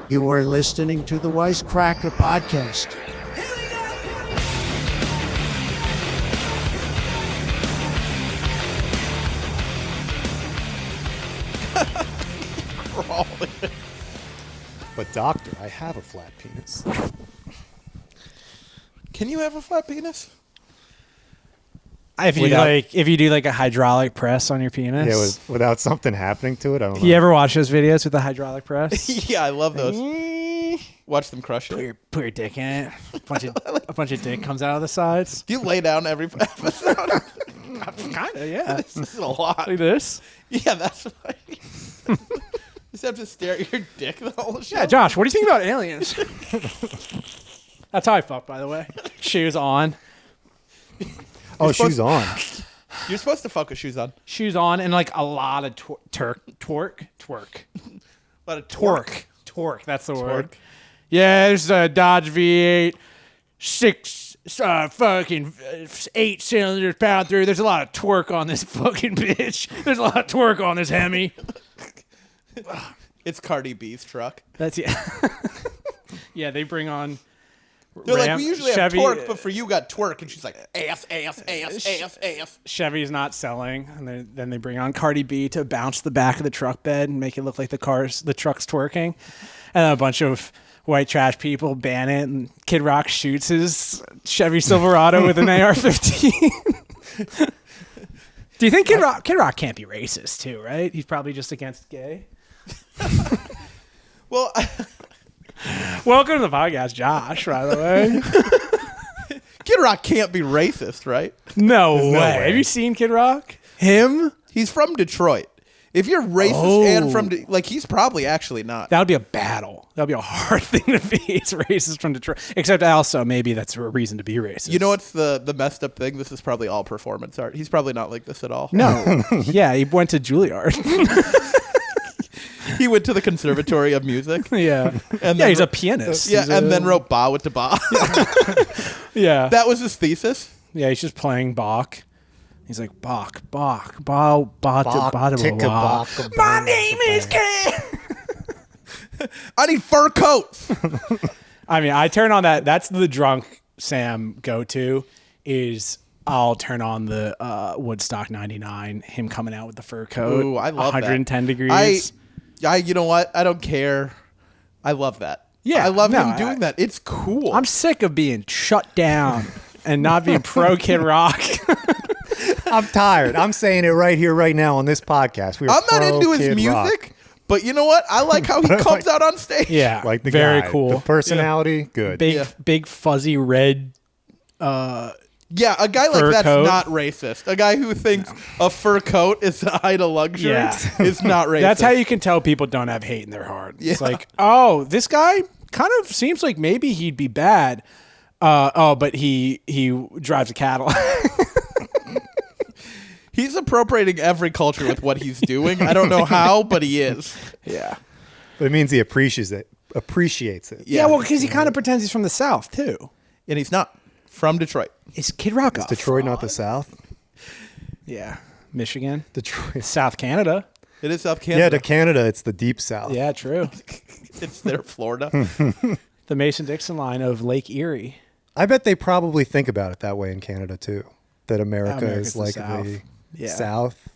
You are listening to the Wisecracker podcast. But doctor, I have a flat penis. Can you have a flat penis? If you do like a hydraulic press on your penis. Yeah, without something happening to it, I don't know. You ever watch those videos with the hydraulic press? Yeah, I love those. Watch them crush it. Put your dick in it. A bunch of dick comes out of the sides. Do you lay down every episode? Kind of, yeah. This is a lot. Like this. Yeah, that's why. Just have to stare at your dick the whole show. Yeah, Josh, what do you think about aliens? That's how I fuck, by the way. Shoes on. Oh, shoes on. You're supposed to fuck with shoes on. Shoes on and like a lot of twerk. A lot of torque. Torque, that's the word. Torque. Yeah, there's a Dodge V8, 8 cylinders powered through. There's a lot of torque on this fucking bitch. There's a lot of torque on this Hemi. It's Cardi B's truck. That's yeah, they bring on. They're like, we usually Chevy, have torque, but for you got twerk. And she's like, ass. Chevy's not selling, and then they bring on Cardi B to bounce the back of the truck bed and make it look like the truck's twerking, and then a bunch of white trash people ban it, and Kid Rock shoots his Chevy Silverado with an AR-15. Do you think Kid Rock can't be racist too? Right? He's probably just against gay. Well, welcome to the podcast, Josh. By the way, Kid Rock can't be racist, right? no no way. way. Have you seen Kid Rock? Him? He's from Detroit. If you're racist and from, he's probably actually not. That would be a battle. That would be a hard thing to be. It's racist from Detroit. Except also maybe that's a reason to be racist. You know what's the messed up thing? This is probably all performance art. He's probably not like this at all. No. Yeah, he went to Juilliard. He went to the Conservatory of Music. Yeah. And yeah, he's a pianist. Yeah, and then wrote Ba with the Ba. Yeah. That was his thesis. Yeah, he's just playing Bach. He's like, Bach, ba, ba, ba, Tick a bach, my name is Ken. I need fur coats. I mean, I turn on that. That's the drunk Sam go-to is I'll turn on the Woodstock 99, him coming out with the fur coat. Ooh, I love 110 that. degrees. You know what? I don't care. I love that. Yeah, I love him doing that. It's cool. I'm sick of being shut down and not being pro Kid Rock. I'm tired. I'm saying it right here, right now on this podcast. I'm not into his music, Rock. But you know what? I like how he comes out on stage. Yeah, Like the very guy. cool. The personality, good. Big fuzzy red. Yeah, a guy like Fur that's coat. not racist. A guy who thinks a fur coat is a height of luxury is not racist. That's how you can tell people don't have hate in their heart. It's Yeah. like, oh, this guy kind of seems like maybe he'd be bad. But he drives a Cadillac. He's appropriating every culture with what he's doing. I don't know how, but he is. Yeah. But it means he appreciates it. Yeah, well, because he kind of pretends he's from the South too. And he's not from Detroit. Is Kid Rock Is Detroit not the South? Yeah, Michigan, Detroit. South Canada. It is South Yeah, Canada. to Canada, it's the deep South. Yeah, true. It's their Florida. The Mason-Dixon line of Lake Erie. I bet they probably think about it that way in Canada too. That America America's is the like South. the Yeah. South.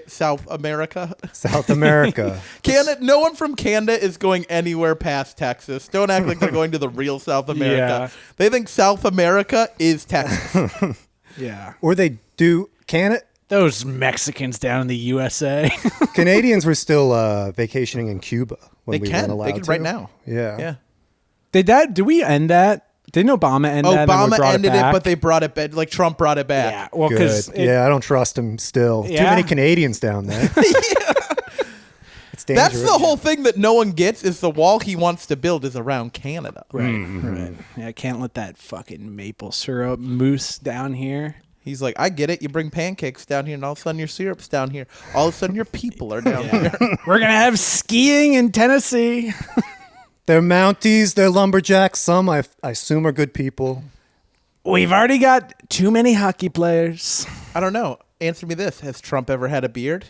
South America. South America. Canada. No one from Canada is going anywhere past Texas. Don't act like they're going to the real South America. Yeah. They think South America is Texas. Yeah. Or they do Canada. Those Mexicans down in the USA. Canadians were still vacationing in Cuba when They we can. weren't allowed They can to. right now. Yeah. Yeah. Did we end that? Didn't Obama end that? and then we Obama brought ended it, back? but they brought it back. Like Trump brought it back. Yeah. Well, Good. because Yeah, I don't trust him still. Too Yeah? many Canadians down there. It's dangerous. That's the whole thing that no one gets is the wall he wants to build is around Canada. Right. Yeah, I can't let that fucking maple syrup mousse down here. He's like, I get it. You bring pancakes down here, and all of a sudden your syrup's down here. All of a sudden your people are down here. We're gonna have skiing in Tennessee. They're Mounties, they're lumberjacks. Some I assume are good people. We've already got too many hockey players. I don't know. Answer me this: has Trump ever had a beard?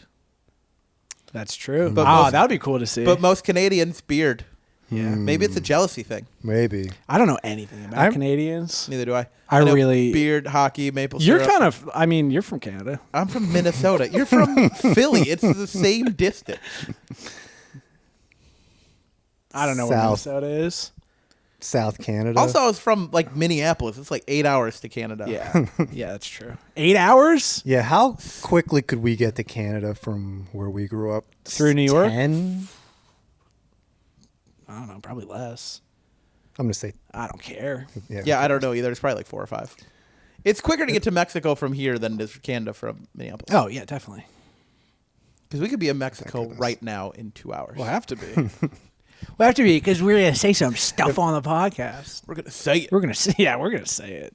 That's true. But Wow, most- that would be cool to see. But most Canadians beard. Yeah. Maybe it's a jealousy thing. Maybe. I don't know anything about Canadians. Neither do I. I know really- beard, hockey, maple You're syrup. kind of, I mean, you're from Canada. I'm from Minnesota. You're from Philly. It's the same distance. I don't know where South. Minnesota is. South Canada. Also, I was from like Minneapolis. It's like 8 hours to Canada. Yeah. Yeah, that's true. 8 hours? Yeah, how quickly could we get to Canada from where we grew up? Through New York? 10? I don't know, probably less. I'm going to say, I don't care. Yeah, I don't know either. It's probably like 4 or 5. It's quicker to get to Mexico from here than it is for Canada from Minneapolis. Oh, yeah, definitely. Because we could be in Mexico right now in 2 hours. We'll have to be. We'll have to be because we're going to say some stuff on the podcast. We're going to say it. We're going to say, yeah, we're going to say it.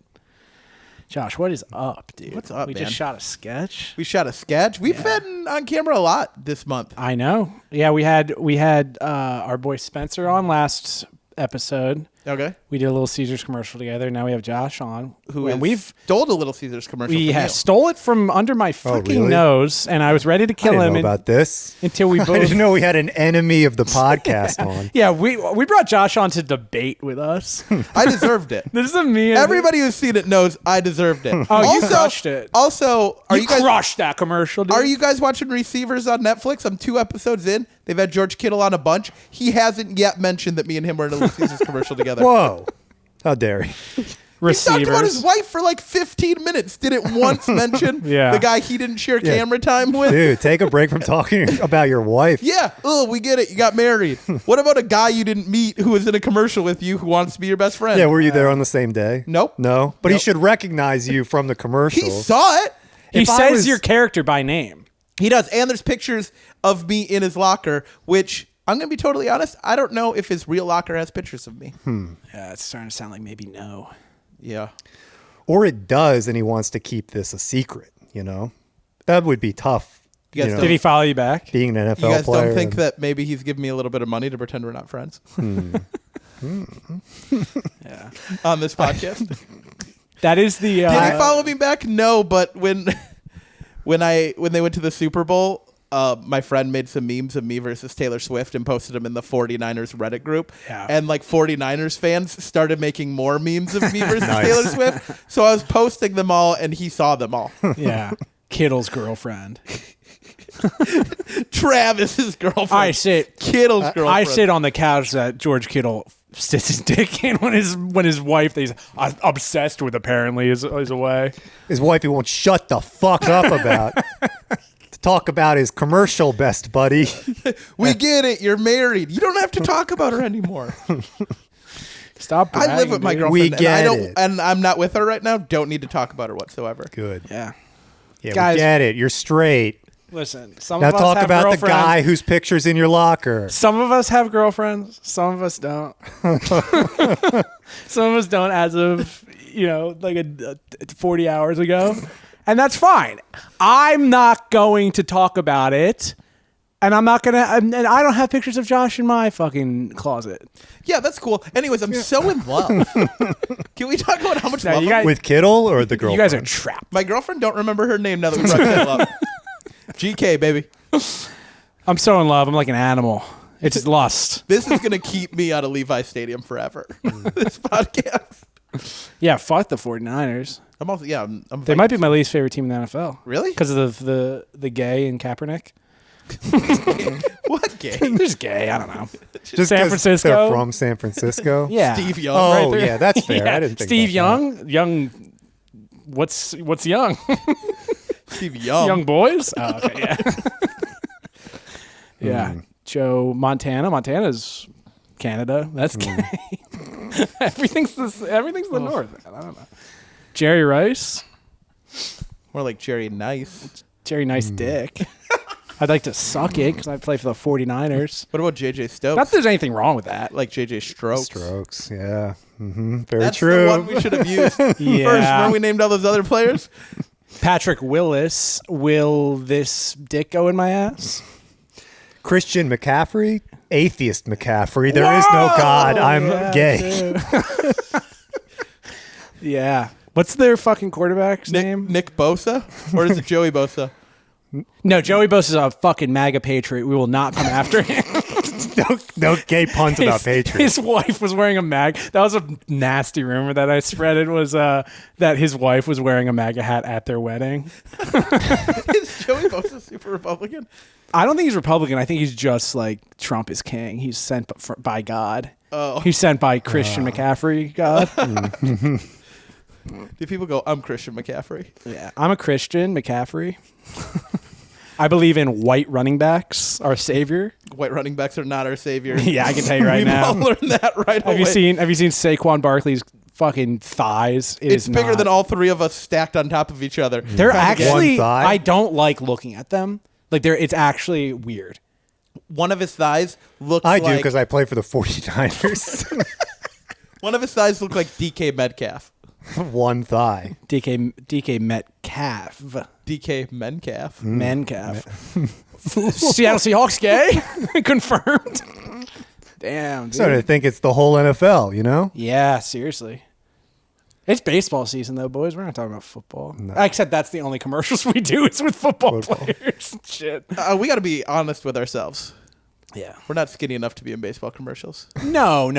Josh, what is up, dude? What's up, We man? just shot a sketch. We shot a sketch. We've been on camera a lot this month. I know. Yeah, we had our boy Spencer on last episode. Okay. We did a little Caesars commercial together. Now we have Josh on, And we've stole the Little Caesars commercial. we from have you. stole it from under my fucking really? nose, and I was ready to I kill didn't him know about this. until we I both. didn't know we had an enemy of the podcast on. Yeah, we brought Josh on to debate with us. I deserved it. This is me. And Everybody who's seen it knows I deserved it. Oh, you crushed it. Also, are you guys crushed that commercial, dude. Are you guys watching Receivers on Netflix? I'm 2 episodes in. They've had George Kittle on a bunch. He hasn't yet mentioned that me and him were in a Little Caesars commercial together. Whoa. How dare he? He talked about his Receivers? wife for like 15 minutes. Didn't once mention Yeah. the guy he didn't share camera time with. Dude, take a break from talking about your wife. Yeah. Oh, we get it. You got married. What about a guy you didn't meet who was in a commercial with you who wants to be your best friend? Yeah, were you there on the same day? Nope. No? But he Nope. should recognize you from the commercial. He saw it. He If I says was- your character by name. He does. And there's pictures of me in his locker, which I'm going to be totally honest. I don't know if his real locker has pictures of me. Yeah, it's starting to sound like maybe no. Yeah. Or it does, and he wants to keep this a secret, you know? That would be tough. You guys know, Did he follow you back? being an NFL You guys player. don't think that maybe he's giving me a little bit of money to pretend we're not friends Yeah. on this podcast? That is the. Did he follow me back? No, but when they went to the Super Bowl, my friend made some memes of me versus Taylor Swift and posted them in the 49ers Reddit group. Yeah. And like 49ers fans started making more memes of me versus Taylor Swift. So I was posting them all and he saw them all. Yeah. Kittle's girlfriend. Travis's girlfriend. I sit. Kittle's girlfriend. I sit on the couch that George Kittle sits his dick in when his wife that he's obsessed with apparently is away. His wife, he won't shut the fuck up about. To talk about his commercial, best buddy. We get it. You're married. You don't have to talk about her anymore. Stop. I live bragging, with my dude. girlfriend. We and I get don't, it. and I'm not with her right now. Don't need to talk about her whatsoever. Good. Yeah. Yeah, Guys- we get it. You're straight. Listen. Some Now of us talk have about the girlfriends. guy whose picture's in your locker. Some of us have girlfriends. Some of us don't. Some of us don't as of, like a 40 hours ago. And that's fine. I'm not going to talk about it. And I'm not going to, and I don't have pictures of Josh in my fucking closet. Yeah, that's cool. Anyways, I'm so in love. Can we talk about how much Now, love you I'm- guys- With Kittle or the girl? You guys are trapped. My girlfriend don't remember her name now that we brought that up. GK, baby. I'm so in love. I'm like an animal. It's lust. This is going to keep me out of Levi Stadium forever. This podcast. Yeah, fuck the 49ers. I'm also, yeah, I'm They might be my least favorite team in the NFL. Really? Because of the gay and Kaepernick. What game? There's gay. I don't know. Just San 'cause Francisco? They're from San Francisco. Yeah. Steve Young. Oh, right there. yeah, that's fair. Yeah, I didn't think Steve about Young. What's young? Steve Young. Young boys? Oh, okay, yeah. Yeah. Joe Montana. Montana's Canada. That's gay. everything's the North. I don't know. Jerry Rice. More like Jerry Nice. Jerry Nice dick. I'd like to suck it because I play for the 49ers. What about JJ Stokes? Not that there's anything wrong with that. like JJ Strokes. Strokes, yeah. Very That's true. the one we should have used first. Yeah. Remember we named all those other players? Patrick Willis. Will this dick go in my ass? Christian McCaffrey, atheist McCaffrey. There is no God. I'm Yeah, gay. dude. Yeah. What's their fucking quarterback's name? Nick Bosa? Or is it Joey Bosa? No, Joey Bosa is a fucking MAGA patriot. We will not come after him. no gay puns about Patriots. His wife was wearing a mag. That was a nasty rumor that I spread. It was that his wife was wearing a MAGA hat at their wedding. Is Joey Bosa super Republican? I don't think he's Republican. I think he's just like Trump is king. He's sent by God. Oh. He's sent by Christian McCaffrey, God. Do people go, I'm Christian McCaffrey? Yeah, I'm a Christian McCaffrey. I believe in white running backs, our savior. White running backs are not our savior. Yeah, I can tell you right We've now. all learned that right away. Have you seen Saquon Barkley's fucking thighs? It's bigger than all three of us stacked on top of each other. They're actually. One thigh? I don't like looking at them. Like it's actually weird. One of his thighs looks I like... do because I play for the 49ers. One of his thighs look like DK Metcalf. One thigh. DK Metcalf. DK Metcalf. Metcalf. Seattle Seahawks gay? Confirmed. Damn, dude. So I think it's the whole NFL, you know? Yeah, seriously. It's baseball season, though, boys. We're not talking about football. No. Except that's the only commercials we do is with football. Players. Shit. We got to be honest with ourselves. Yeah. We're not skinny enough to be in baseball commercials. No.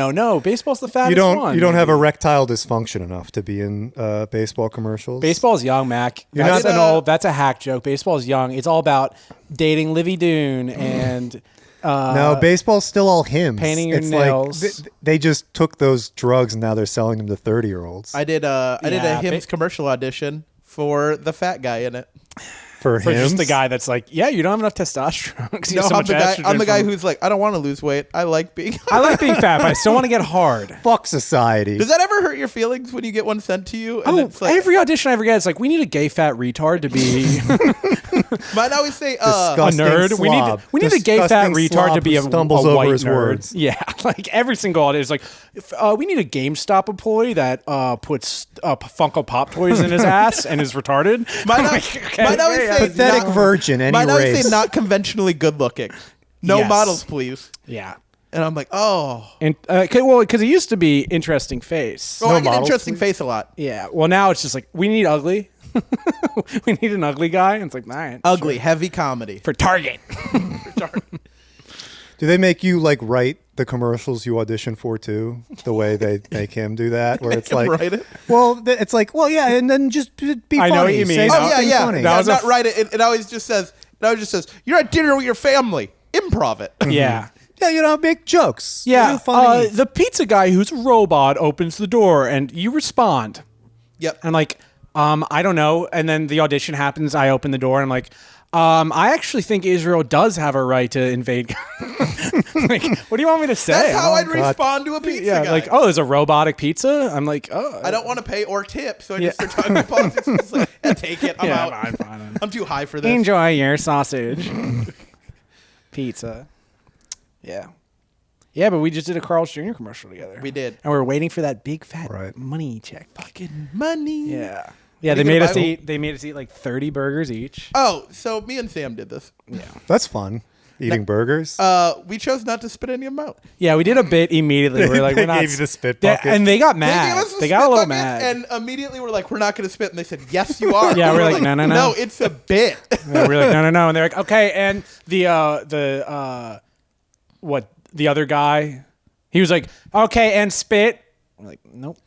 Baseball's the fattest one. You don't have erectile dysfunction enough to be in baseball commercials. Baseball's young, Mac. That's a hack joke. Baseball's young. It's all about dating Livy Doon and... no, baseball's still all hymns. Painting your it's nails. Like they just took those drugs and now they're selling them to 30-year-olds. I did a hymns commercial audition for the fat guy in it. For hymns? Just the guy that's like, yeah, you don't have enough testosterone. 'Cause you No, have so much I'm the guy estrogen who's like, I don't want to lose weight. I like being... I like being fat, but I still want to get hard. Fuck society. Does that ever hurt your feelings when you get one sent to you? And it's like, Every audition I ever get, it's like, we need a gay fat retard to be mine always say, a Disgusting nerd. slob. We need a gay fat Disgusting retard slob to be who a stumbles a over white his nerd. words. Yeah, like every single audition is like, we need a GameStop employee that puts Funko Pop toys in his ass and is retarded. Mine always say Pathetic virgin, any mine always race. say not conventionally good looking. No Yes. models, please. Yeah. And I'm like, oh. And because it used to be interesting face. Oh, I get models, interesting please? face a lot. Yeah. Well, now it's just like, we need ugly. We need an ugly guy. And it's like, all right. Ugly, sure. heavy comedy. For Target. Do they make you like write the commercials you audition for too? The way they make him do that, where it's him like, write it? well, it's like, well, yeah, and then just be funny. I know what you mean. Say Oh, Oh yeah, something yeah. funny. Yeah, was not write it. It always just says. You're at dinner with your family. Improv it. Yeah. Yeah, make jokes. Yeah. Do funny. The pizza guy who's a robot opens the door and you respond. Yep. And like, I don't know. And then the audition happens. I open the door and I'm like, I actually think Israel does have a right to invade. Like, what do you want me to say? That's how I'd God. respond to a pizza Yeah, guy. like, oh, there's a robotic pizza. I'm like, oh, I don't want to pay or tip, so I just start talking about politics. It's like, yeah, take it. I'm yeah, out. fine. I'm too high for this. Enjoy your sausage pizza. Yeah. Yeah, but we just did a Carl's Jr. commercial together. We did. And we're waiting for that big fat Right. money check. Fucking money. Yeah. Yeah, Are they you made gonna us buy eat. They made us eat like 30 burgers each. Oh, so me and Sam did this. That's fun. Eating burgers. We chose not to spit any of them out. Yeah, we did a bit immediately. We're like, They we're not. gave you the spit They- bucket. and they got They mad. gave us They a got a spit little bucket, mad. and immediately we're like, we're not going to spit. And they said, yes, you are. Yeah, And we're like, no. No, it's a bit. And we're like, no. And they're like, okay. And the other guy, he was like, okay, and spit. I'm like, nope,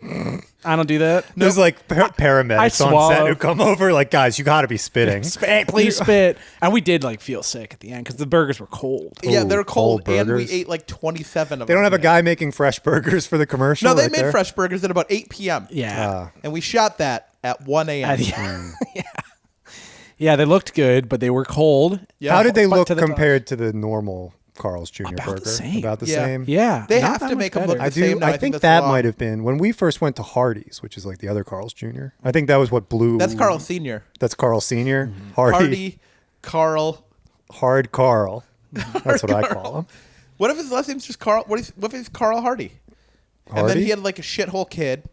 I don't do that. There's like paramedics I on set swallow. who come over like, guys, you got to be spitting. Spit, please spit. And we did like feel sick at the end because the burgers were cold. Yeah, they're Ooh, cold, cold and we burgers. ate like 27 of They them. don't have a guy making fresh burgers for the commercial. No, they right made there? fresh burgers at about 8 p.m. Yeah. And we shot that at 1 a.m. Yeah, they looked good, but they were cold. Yeah. How did they But look to the compared to the normal Carl's Jr. About the burger? same. About the Yeah. same. Yeah. They not have that to much make 'em better. look I the same do. now. I I think think that's that the law. might have been when we first went to Hardee's, which is like the other Carl's Jr. I think that was what blew. That's Carl Sr. That's Carl Senior. Mm-hmm. Hardy, Carl. Hard Carl. That's what I call him. What if his last name's just Carl? What if it's Carl Hardy? And then Hardy? he had like a shithole kid,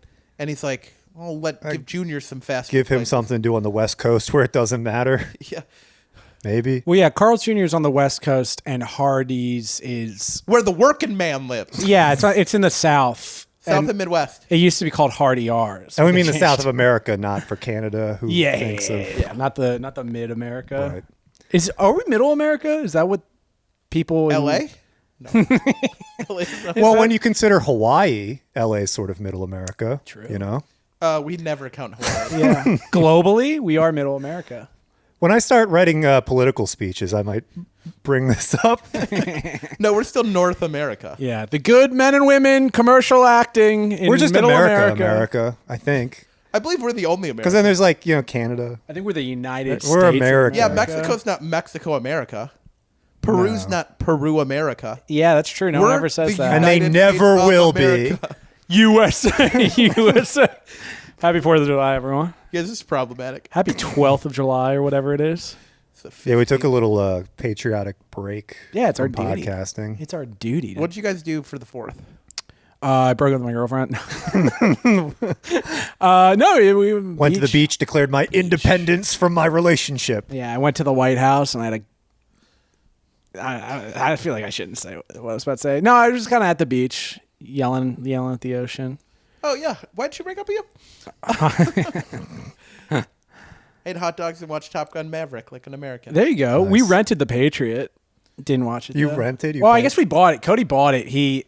and he's like, "Oh, give Junior some fast. Give food him places." something to do on the West Coast where it doesn't matter. Yeah, Maybe. Well, yeah, Carl's Jr. is on the West Coast, and Hardee's is where the working man lives, yeah, it's in the South. South and Midwest. It used to be called Hardy R's. And we They mean the changed South of it. America, not for Canada. Who Yeah, thinks of yeah, not the Mid America. Right. Are we Middle America? Is that what people? L.A. Well, when you consider Hawaii, LA is sort of middle America. True. You know? We never count Hawaii. Yeah. Globally, we are middle America. When I start writing political speeches, I might bring this up. No, we're still North America. Yeah. The good men and women commercial acting in We're just middle America, I think. I believe we're the only America. Because then there's like, Canada. I think we're the United States. We're of America. Yeah, America. Mexico's not Mexico America. Peru's not Peru America. Yeah, that's true. No one We're ever says the that. And they United never States of will America. be. USA. USA. Happy 4th of July, everyone. Yeah, this is problematic. Happy 12th of July or whatever it is. It's the Yeah, we took a 15th. little patriotic break. Yeah, it's our from duty. podcasting. It's our duty. What did you guys do for the 4th? I broke up with my girlfriend. No, we Went to the beach, declared my independence from my relationship. Yeah, I went to the White House and I had I feel like I shouldn't say what I was about to say. No, I was just kind of at the beach, yelling at the ocean. Oh, yeah. Why'd she break up with you? Ate hot dogs and watched Top Gun Maverick like an American. There you go. We Nice. rented The Patriot. Didn't watch it. You though. rented? You well, I paid? guess we bought it. Cody bought it. He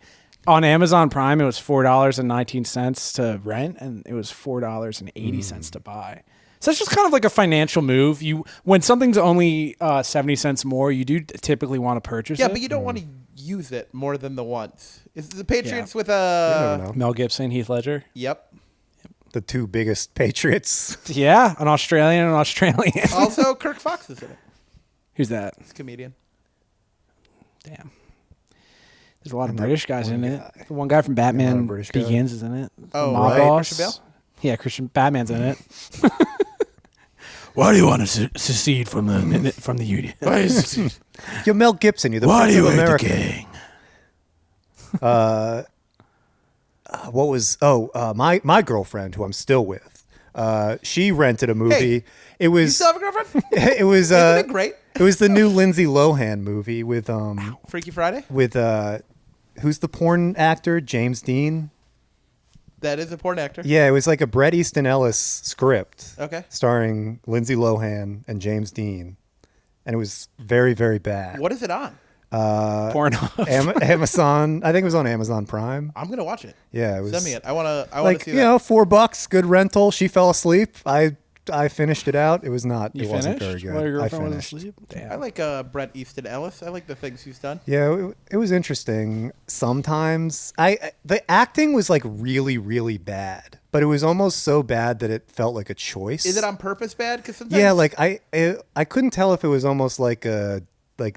on Amazon Prime. It was $4.19 to rent, and it was $4.80 to buy. So it's just kind of like a financial move. When something's only 70 cents more, you do typically want to purchase Yeah, it. but you don't want to use it more than the once. Is the Patriots with I a... don't know. Mel Gibson, Heath Ledger. Yep. The two biggest patriots. Yeah, an Australian and an Australian. Also, Kirk Fox is in it. Who's that? He's a comedian. Damn. There's a lot of British guys in it. The one guy from Batman British guy. Begins is in it. Oh, Mob right. Boss. Christian Bale? Yeah, Christian Batman's in it. Why do you want to secede from the Union? Why You're Mel Gibson. You're the Prince of America. king? What was? My girlfriend, who I'm still with. She rented a movie. Hey, It You was. still have a girlfriend? It was. Isn't it great? It was the new Lindsay Lohan movie with Freaky Friday? who's the porn actor? James Dean. That is a porn actor. Yeah, it was like a Bret Easton Ellis script. Okay. Starring Lindsay Lohan and James Dean, and it was very, very bad. What is it on? Porn. Amazon. I think it was on Amazon Prime. I'm going to watch it. Yeah, it was. Send me it. I want to Like see you that. know, $4, good rental. She fell asleep. I finished it out. It was not. You it wasn't finished? very good. While your I girlfriend was finished. asleep? Damn. I like Bret Easton Ellis. I like the things he's done. Yeah, it was interesting. Sometimes the acting was like really, really bad, but it was almost so bad that it felt like a choice. Is it on purpose bad? Because sometimes Yeah, like I couldn't tell if it was almost like a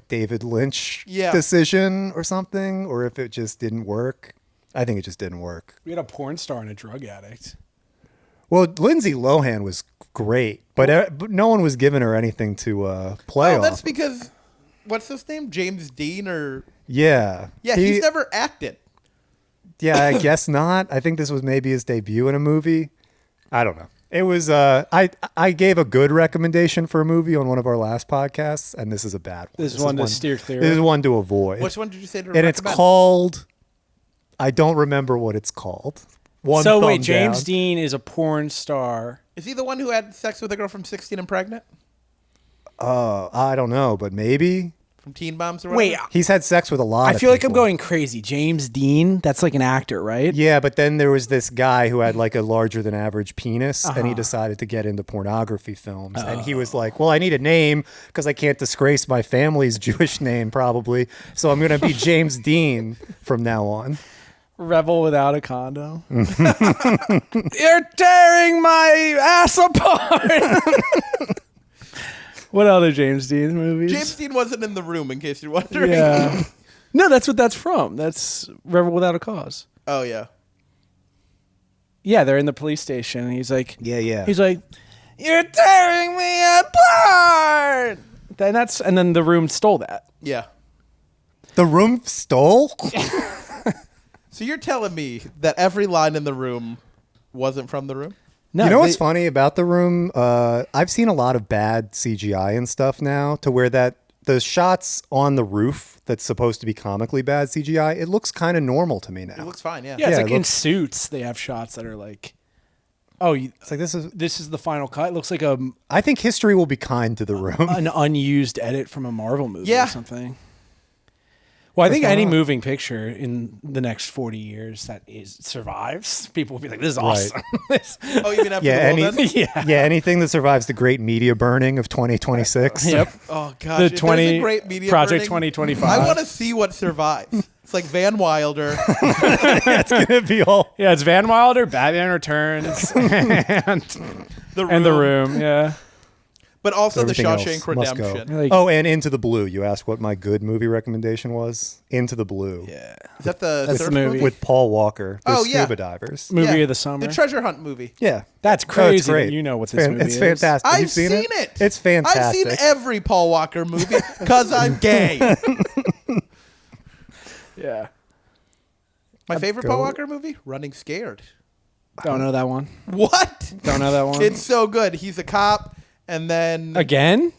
David Lynch decision or something, or if it just didn't work. I think it just didn't work. We had a porn star and a drug addict. Well, Lindsay Lohan was great, but no one was giving her anything to play off. that's because what's his name? James Dean or Yeah. he's never acted. Yeah, I guess not. I think this was maybe his debut in a movie. I don't know. It was I gave a good recommendation for a movie on one of our last podcasts, and this is a bad one. This is one to steer clear This of. is one to avoid. Which one did you say to And it's recommend? called I don't remember what it's called. One So thumb wait, James down. Dean is a porn star. Is he the one who had sex with a girl from 16 and pregnant? I don't know, but maybe From Teen Moms or Wait, whatever? he's had sex with a lot I of feel like I'm people. going crazy. James Dean, that's like an actor, right? Yeah, but then there was this guy who had like a larger than average penis, and Uh-huh. he decided to get into pornography films. And he was like, well, I need a name because I can't disgrace my family's Jewish name, probably. So I'm going to be James Dean from now on. Rebel without a condom. You're tearing my ass apart. What other James Dean movies? James Dean wasn't in the room, in case you're wondering. Yeah. No, that's what that's from. That's Rebel Without a Cause. Oh, yeah. Yeah, they're in the police station, and he's like, Yeah. he's like, "You're tearing me apart." And then the room stole that. Yeah. The Room stole? So you're telling me that every line in the room wasn't from the room? No, You know what's they- funny about The Room? I've seen a lot of bad CGI and stuff now to where that the shots on the roof that's supposed to be comically bad CGI, it looks kind of normal to me now. It looks fine, yeah. Yeah, it's Yeah, like it in looks- Suits, they have shots that are like, oh, It's like this is the final cut. It looks like I think history will be kind to The Room. an unused edit from a Marvel movie Yeah. or something. Well, I think What's any going on? moving picture in the next 40 years that survives, people will be like, "This is awesome." Oh, you mean after Yeah, the world ends? Yeah. anything that survives the great media burning of 2026. Yep. Oh gosh, The if there's 20 a great media Project burning, 2025. I want to see what survives. It's like Van Wilder. It's gonna be all. Yeah, it's Van Wilder, Batman Returns, and The Room. Yeah. But also the Everything else Shawshank must go. Redemption. Like, Oh, and Into the Blue. You asked what my good movie recommendation was. Into the Blue. yeah. Is that the That's surf the movie. movie? With Paul Walker. They're Oh, yeah. scuba divers. Movie Yeah, of the summer. The treasure hunt movie. Yeah. That's Oh, it's crazy. great. That you know what this movie It's is. fantastic. I've You've seen it. It's fantastic. I've seen every Paul Walker movie because I'm gay. Yeah. My favorite go- Paul Walker movie? Running Scared. Don't know that one. What? Don't know that one. It's so good. He's a cop, and then Again?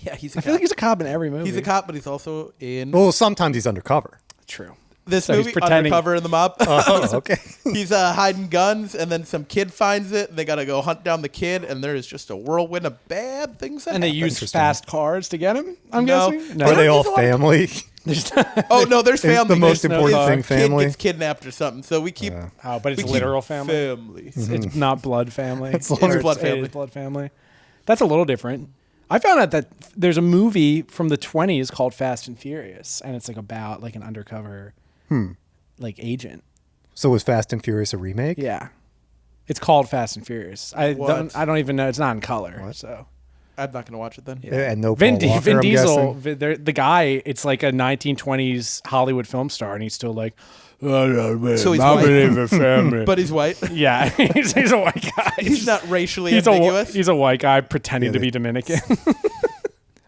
yeah, he's a I cop. feel like he's a cop in every movie. He's a cop, but he's also in Well, sometimes he's undercover. True. this so he's movie, pretending- Undercover in the Mob. Oh, okay. He's hiding guns, and then some kid finds it, and they got to go hunt down the kid, and there is just a whirlwind of bad things that And they happen. use Interesting. fast cars to get him, I'm No. guessing? Are they all There's a lot of- family? Oh, no, there's Is family. the most There's important no thing kid family? gets kidnapped or something, so we keep... Oh, but it's we keep literal family. Family. It's not blood family. It's blood It family. is blood family. That's a little different. I found out that there's a movie from the 20s called Fast and Furious, and it's like about like an undercover like agent. So was Fast and Furious a remake? Yeah. It's called Fast and Furious. I What? don't even know. It's not in color. So I'm not going to watch it then. And no Vin, Paul Walker, Vin I'm Diesel, guessing? the guy, it's like a 1920s Hollywood film star, and he's still like, oh, So he's I white. believe in family. But he's white. Yeah, he's a white guy. He's not racially He's ambiguous. he's a white guy pretending Yeah, to they- be Dominican.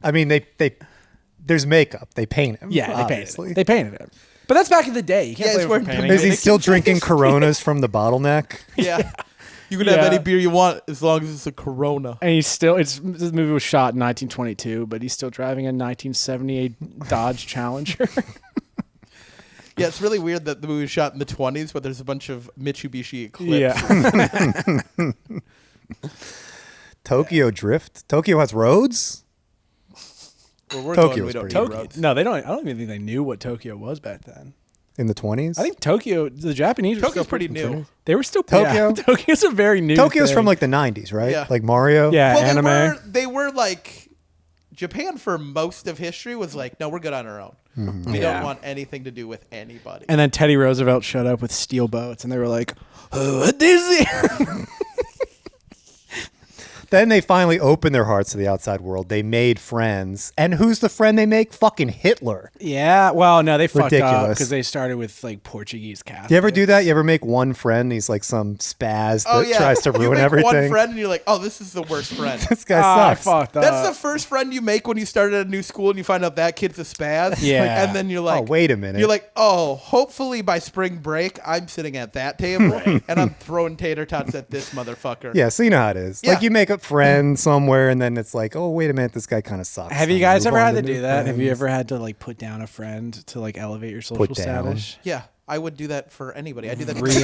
I mean, they there's makeup. They paint him. Yeah, obviously. they painted him. But that's back in the day. You can't Yeah, blame it's him where for painting. Dominican- Is he still drinking Coronas from the bottleneck? Yeah. You can have Yeah. any beer you want as long as it's a Corona. And he's still. This movie was shot in 1922, but he's still driving a 1978 Dodge Challenger. Yeah, it's really weird that the movie was shot in the 20s, but there's a bunch of Mitsubishi Eclipse. Yeah. Tokyo Drift. Tokyo has roads? Where we're Tokyo's going, we don't pretty need good. roads. No, they don't. I don't even think they knew what Tokyo was back then. In the 20s? I think Tokyo, the Japanese, were Tokyo's still pretty new. They were still Tokyo? Yeah, Tokyo's a very new. Tokyo's thing. from like the 90s, right? Yeah. Like Mario? Yeah, Well, anime. they were like, Japan for most of history was like, no, we're good on our own. We Yeah. don't want anything to do with anybody. And then Teddy Roosevelt showed up with steel boats, and they were like, "Oh, what is it?" Then they finally opened their hearts to the outside world. They made friends. And who's the friend they make? Fucking Hitler. Yeah. Well, no, they fucked up Ridiculous. because they started with like Portuguese Catholics. Do you ever do that? You ever make one friend? He's like some spaz that oh, yeah. tries to You ruin make everything. one friend and you're like, oh, this is the worst friend. This guy I sucks. fucked up. That's the first friend you make when you start at a new school and you find out that kid's a spaz. Yeah. And then you're like, Oh, wait a minute. You're like, oh, hopefully by spring break, I'm sitting at that table and I'm throwing tater tots at this motherfucker. Yeah, so you know how it is. Yeah. Like you make a friend somewhere and then it's like, oh, wait a minute, this guy kind of sucks. Have you I'm guys gonna ever move had on to new do that? Have you friends. ever had to like put down a friend to like elevate your social Put down? status? Yeah, I would do that for anybody. I do that. Really?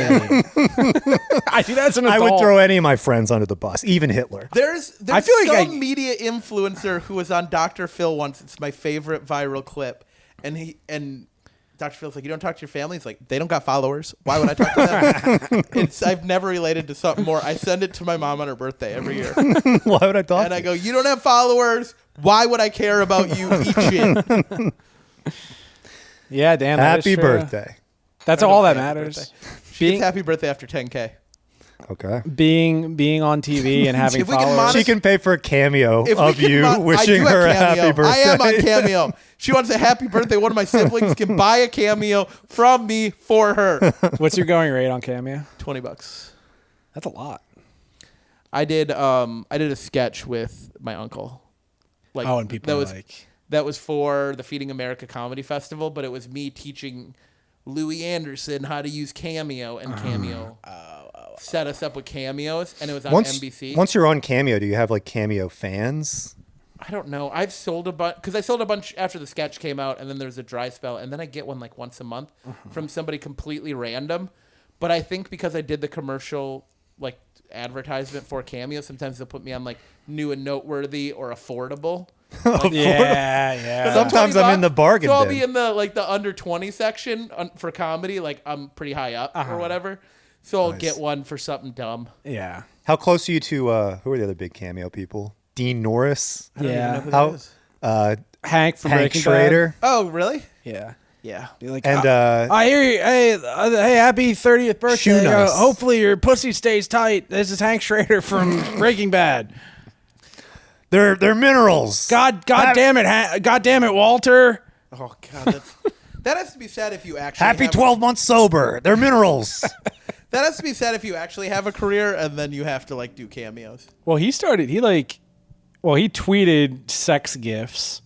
I do that as an I adult. would throw any of my friends under the bus, even Hitler. There's I feel like some I- media influencer who was on Dr. Phil once. It's my favorite viral clip, and Dr. Phil's like, you don't talk to your family? He's like, they don't got followers. Why would I talk to them? I've never related to something more. I send it to my mom on her birthday every year. Why would I talk And to I you? go, you don't have followers. Why would I care about you? Eat shit. Yeah, damn. that is Happy true. birthday. That's I don't all that say happy matters. birthday. She gets happy birthday after 10K. Okay. Being on TV and having If we can followers. She can pay for a cameo If we of can you I wishing do have her a Cameo. happy birthday. I am on Cameo. She wants a happy birthday. One of my siblings can buy a Cameo from me for her. What's your going rate on Cameo? $20. That's a lot. I did a sketch with my uncle. Like, Oh, and people that are was like, that was for the Feeding America Comedy Festival, but it was me teaching Louis Anderson how to use Cameo, and Cameo set us up with cameos, and it was on NBC. Once you're on Cameo, do you have like Cameo fans? I don't know. I've sold a bunch because I sold a bunch after the sketch came out, and then there's a dry spell, and then I get one like once a month from somebody completely random. But I think because I did the commercial like advertisement for Cameo, sometimes they'll put me on like new and noteworthy or affordable. Yeah. Sometimes I'm in the bargain So I'll bin. be in the under 20 section for comedy. Like I'm pretty high up or whatever. So I'll get one for something dumb. Yeah. How close are you to who are the other big cameo people? Dean Norris, I don't even know Yeah. who How- that is. Hank from Hank Breaking Schrader, Oh, really? Bad. Yeah. Yeah. Be like, and I hear you. Hey, happy 30th birthday. Shoe Nice. Hopefully your pussy stays tight. This is Hank Schrader from Breaking Bad. they're minerals. God damn it, God damn it, Walter. Oh God, that has to be sad if you actually Happy have 12 months sober. They're minerals. That has to be sad if you actually have a career and then you have to like do cameos. Well, he tweeted sex gifs,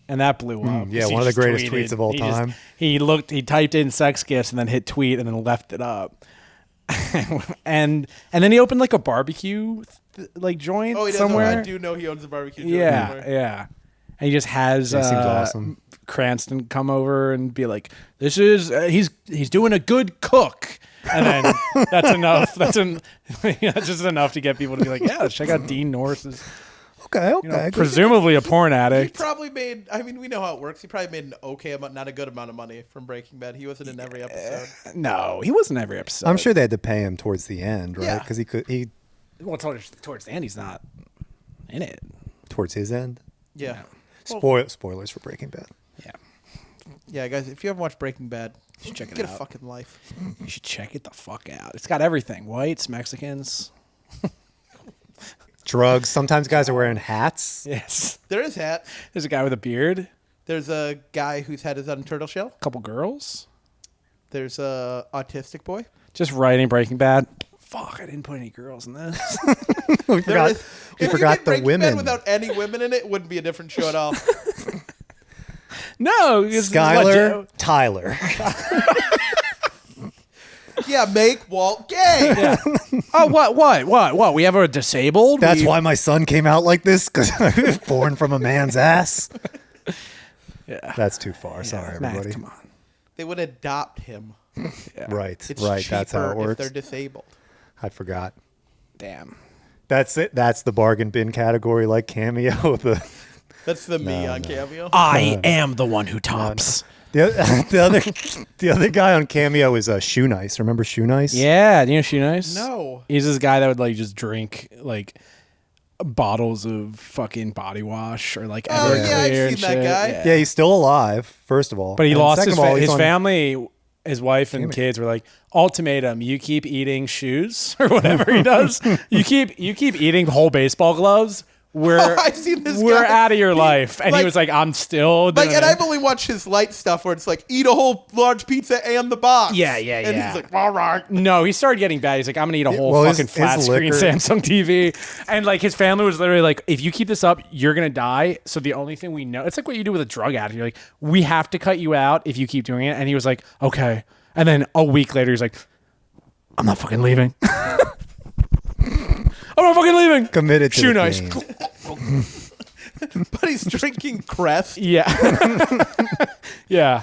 and that blew up. yeah, 'cause he one of the just greatest tweets of all time. He typed in sex gifs and then hit tweet and then left it up. and then he opened like a barbecue joint Oh, he does. somewhere. I do know he owns a barbecue joint Yeah, somewhere. yeah. And he just has That seems awesome. Cranston come over and be like, "This is he's doing a good cook," and then that's enough. That's just enough to get people to be like, "Yeah, check out Dean Norris's." Okay. Presumably a porn He addict. probably made. I mean, we know how it works. He probably made an okay amount, not a good amount of money from Breaking Bad. He wasn't in every episode. No, he wasn't every episode. I'm sure they had to pay him towards the end, right? Yeah. Because he Well, towards the end, he's not in it. towards his end. Yeah. Spoilers for Breaking Bad. Yeah, Yeah, guys, if you haven't watched Breaking Bad, you should check it get a out. fucking life. You should check it the fuck out. It's got everything: whites, Mexicans. Drugs. Sometimes guys are wearing hats. Yes. There is hats. There's a guy with a beard. There's a guy whose head is on a turtle shell. A couple girls. There's a autistic boy. Just writing Breaking Bad. Fuck, I didn't put any girls in this. We forgot. If We you forgot did the Breaking Bad women. without any women in it, it wouldn't be a different show at all. No, it's Skylar, Tyler. Yeah, make Walt gay. Oh, what? We have a disabled. That's why my son came out like this, because I was born from a man's ass. Yeah. That's too far. Sorry, Max, everybody. come on. They would adopt him. Right, It's right. cheaper That's how it if works. they're disabled. I forgot. Damn. That's it. That's the bargain bin category, like cameo. That's the me on Cameo. I am the one who tops. The other guy on Cameo is Shoe Nice. Remember Shoe Nice? Yeah, do you know Shoe Nice? No. He's this guy that would like just drink like bottles of fucking body wash or like Oh, Everclear yeah, I've and seen that shit. guy. Yeah. Yeah, he's still alive. First of all, But he And lost second his, of all, he's his on- family. His wife and kids were like, ultimatum, you keep eating shoes or whatever he does. You keep eating whole baseball gloves. I've seen this We're guy. out of your life. And he like- was like, I'm still Like, doing and it. I've only watched his light stuff where it's like, eat a whole large pizza and the box. Yeah, And yeah. he's like, all right. No, he started getting bad. He's like, I'm gonna eat a whole well, his- fucking flat his screen liquor- Samsung TV. And like his family was literally like, if you keep this up, you're gonna die. So the only thing we know, it's like what you do with a drug addict. You're like, we have to cut you out if you keep doing it. And he was like, okay. And then a week later, he's like, I'm not fucking leaving. I'm not fucking leaving. committed to Shoe the Nice. game. But he's drinking Crest. Yeah. Yeah.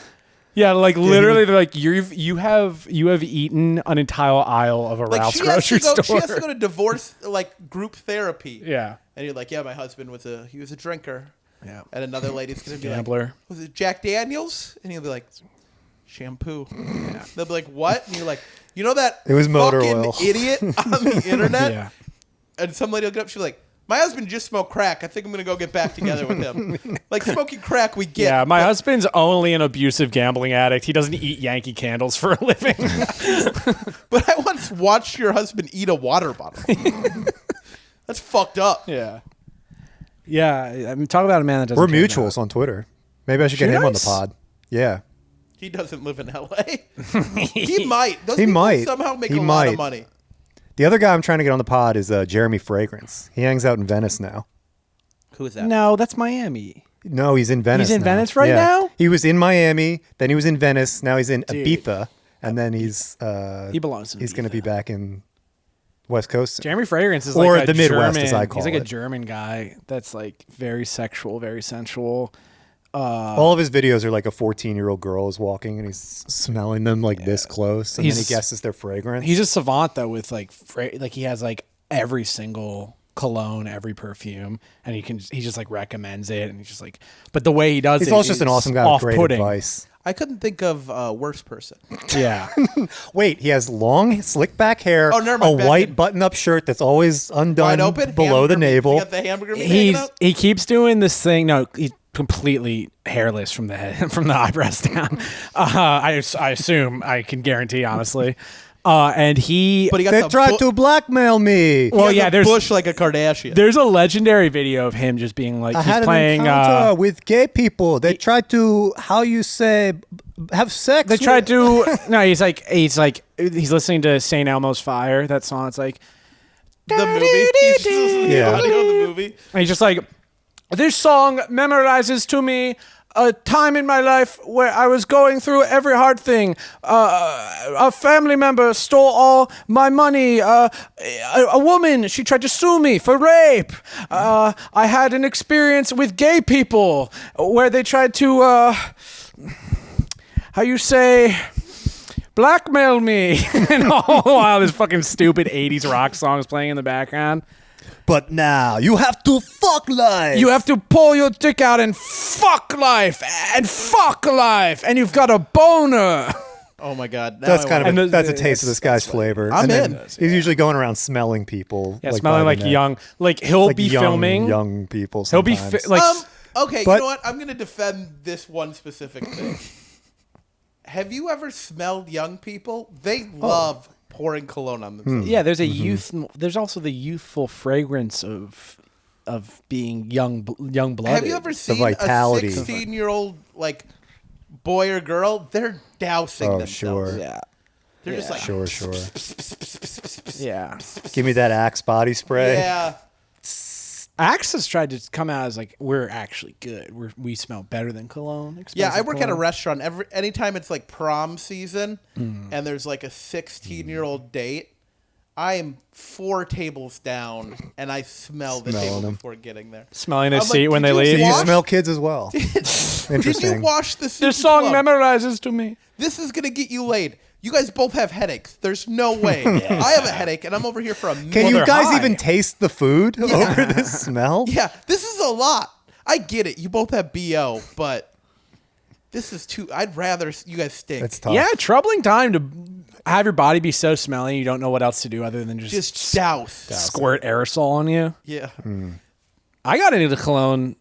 Yeah, like literally, they're like you have eaten an entire aisle of a Like, Ralph's she has, grocery to go, store. she has to go to divorce, like, group therapy. Yeah. And you're like, yeah, my husband was a drinker. Yeah. And another lady's going to be Gambler. like, was it Jack Daniels? And he'll be like, shampoo. They'll be like, what? And you're like, you know that It was motor fucking oil. idiot on the internet? Yeah. And some lady will get up, she's like, my husband just smoked crack. I think I'm going to go get back together with him. Like, smoking crack, we get. Yeah, my husband's only an abusive gambling addict. He doesn't eat Yankee candles for a living. But I once watched your husband eat a water bottle. That's fucked up. Yeah. Yeah, I'm talking about a man that doesn't We're care mutuals on Twitter. Maybe I should get Shoe him on the Nice? pod. Yeah. He doesn't live in L.A. He might. Those He people might. somehow make He a lot might. of money. The other guy I'm trying to get on the pod is Jeremy Fragrance. He hangs out in Venice now. Who is about. No, that's Miami. No, he's in Venice. He's in now. Venice right Yeah. now? He was in Miami, then he was in Venice, now he's in Dude. Ibiza, and then he's He belongs in he's going to Ibiza. be back in West Coast. Jeremy Fragrance is Or like a the Midwest, German, as I call he's like a it. German guy that's like very sexual, very sensual. All of his videos are like a 14-year-old girl is walking and he's smelling them like this close, and then he He's- guesses their fragrance. He's a savant though with like like he has like every single cologne, every perfume, and he just like recommends it, and he's just like, but the way he does He's it, also just an awesome guy with great off-putting. advice. I couldn't think of a worse person. Yeah, Wait, he has long, slick back hair, Oh, never a mind, white Ben. button-up shirt that's always undone Wide open, below the hamburger meat. navel. You got the hamburger meat hanging out? he keeps doing this thing. No, he's completely hairless from the head, from the eyebrows down. I assume, I can guarantee, honestly. And he, But he got They the tried to blackmail me. well, he yeah, has a there's bush like a Kardashian. there's a legendary video of him just being like, I he's had an playing. encounter with gay people. They tried to, how you say, have sex. They with- tried to. No, he's listening to St. Elmo's Fire. That song. It's like, The movie. He's just listening to the Yeah. audio of the movie. and he's just like, this song memorizes to me a time in my life where I was going through every hard thing. A family member stole all my money. A woman, she tried to sue me for rape. I had an experience with gay people where they tried to, how you say, blackmail me. And all the while this fucking stupid 80s rock song is playing in the background. But now you have to fuck life. You have to pull your dick out and fuck life, and you've got a boner. Oh my God. Now That's I kind wanna- of that's a taste of this guy's flavor. I'm And then in. He's usually going around smelling people. Yeah, like, smelling by like the neck. young. Like he'll Like be young, filming. young people. He'll be sometimes. like. Okay, But- you know what? I'm going to defend this one specific thing. Have you ever smelled young people? They love pouring cologne on themselves. yeah, there's a youth. There's also the youthful fragrance of being young blooded. Have you ever seen vitality. a 16-year-old like boy or girl? They're dousing Oh, themselves. sure. Yeah. They're just like, Sure, sure. Yeah. Give me that Axe body spray. yeah. Axe has tried to come out as like, we're actually good. We smell better than cologne. Yeah, I expensive work at a cologne. restaurant. Anytime it's like prom season and there's like a 16-year-old date, I am 4 tables down and I smell the Smelling table them. before getting there. Smelling a I'm like, seat when did they you leave. So you Wash- smell kids as well. Did you Interesting. wash the This song club? memorizes to me. This is gonna get you laid. You guys both have headaches. There's no way. I have a headache and I'm over here for a minute. Can you they're guys high. even taste the food over this smell? Yeah, this is a lot. I get it. You both have BO, but this is too. I'd rather you guys stink. It's tough. Yeah, troubling time to have your body be so smelly you don't know what else to do other than just douse. squirt aerosol on you. Yeah. I got into cologne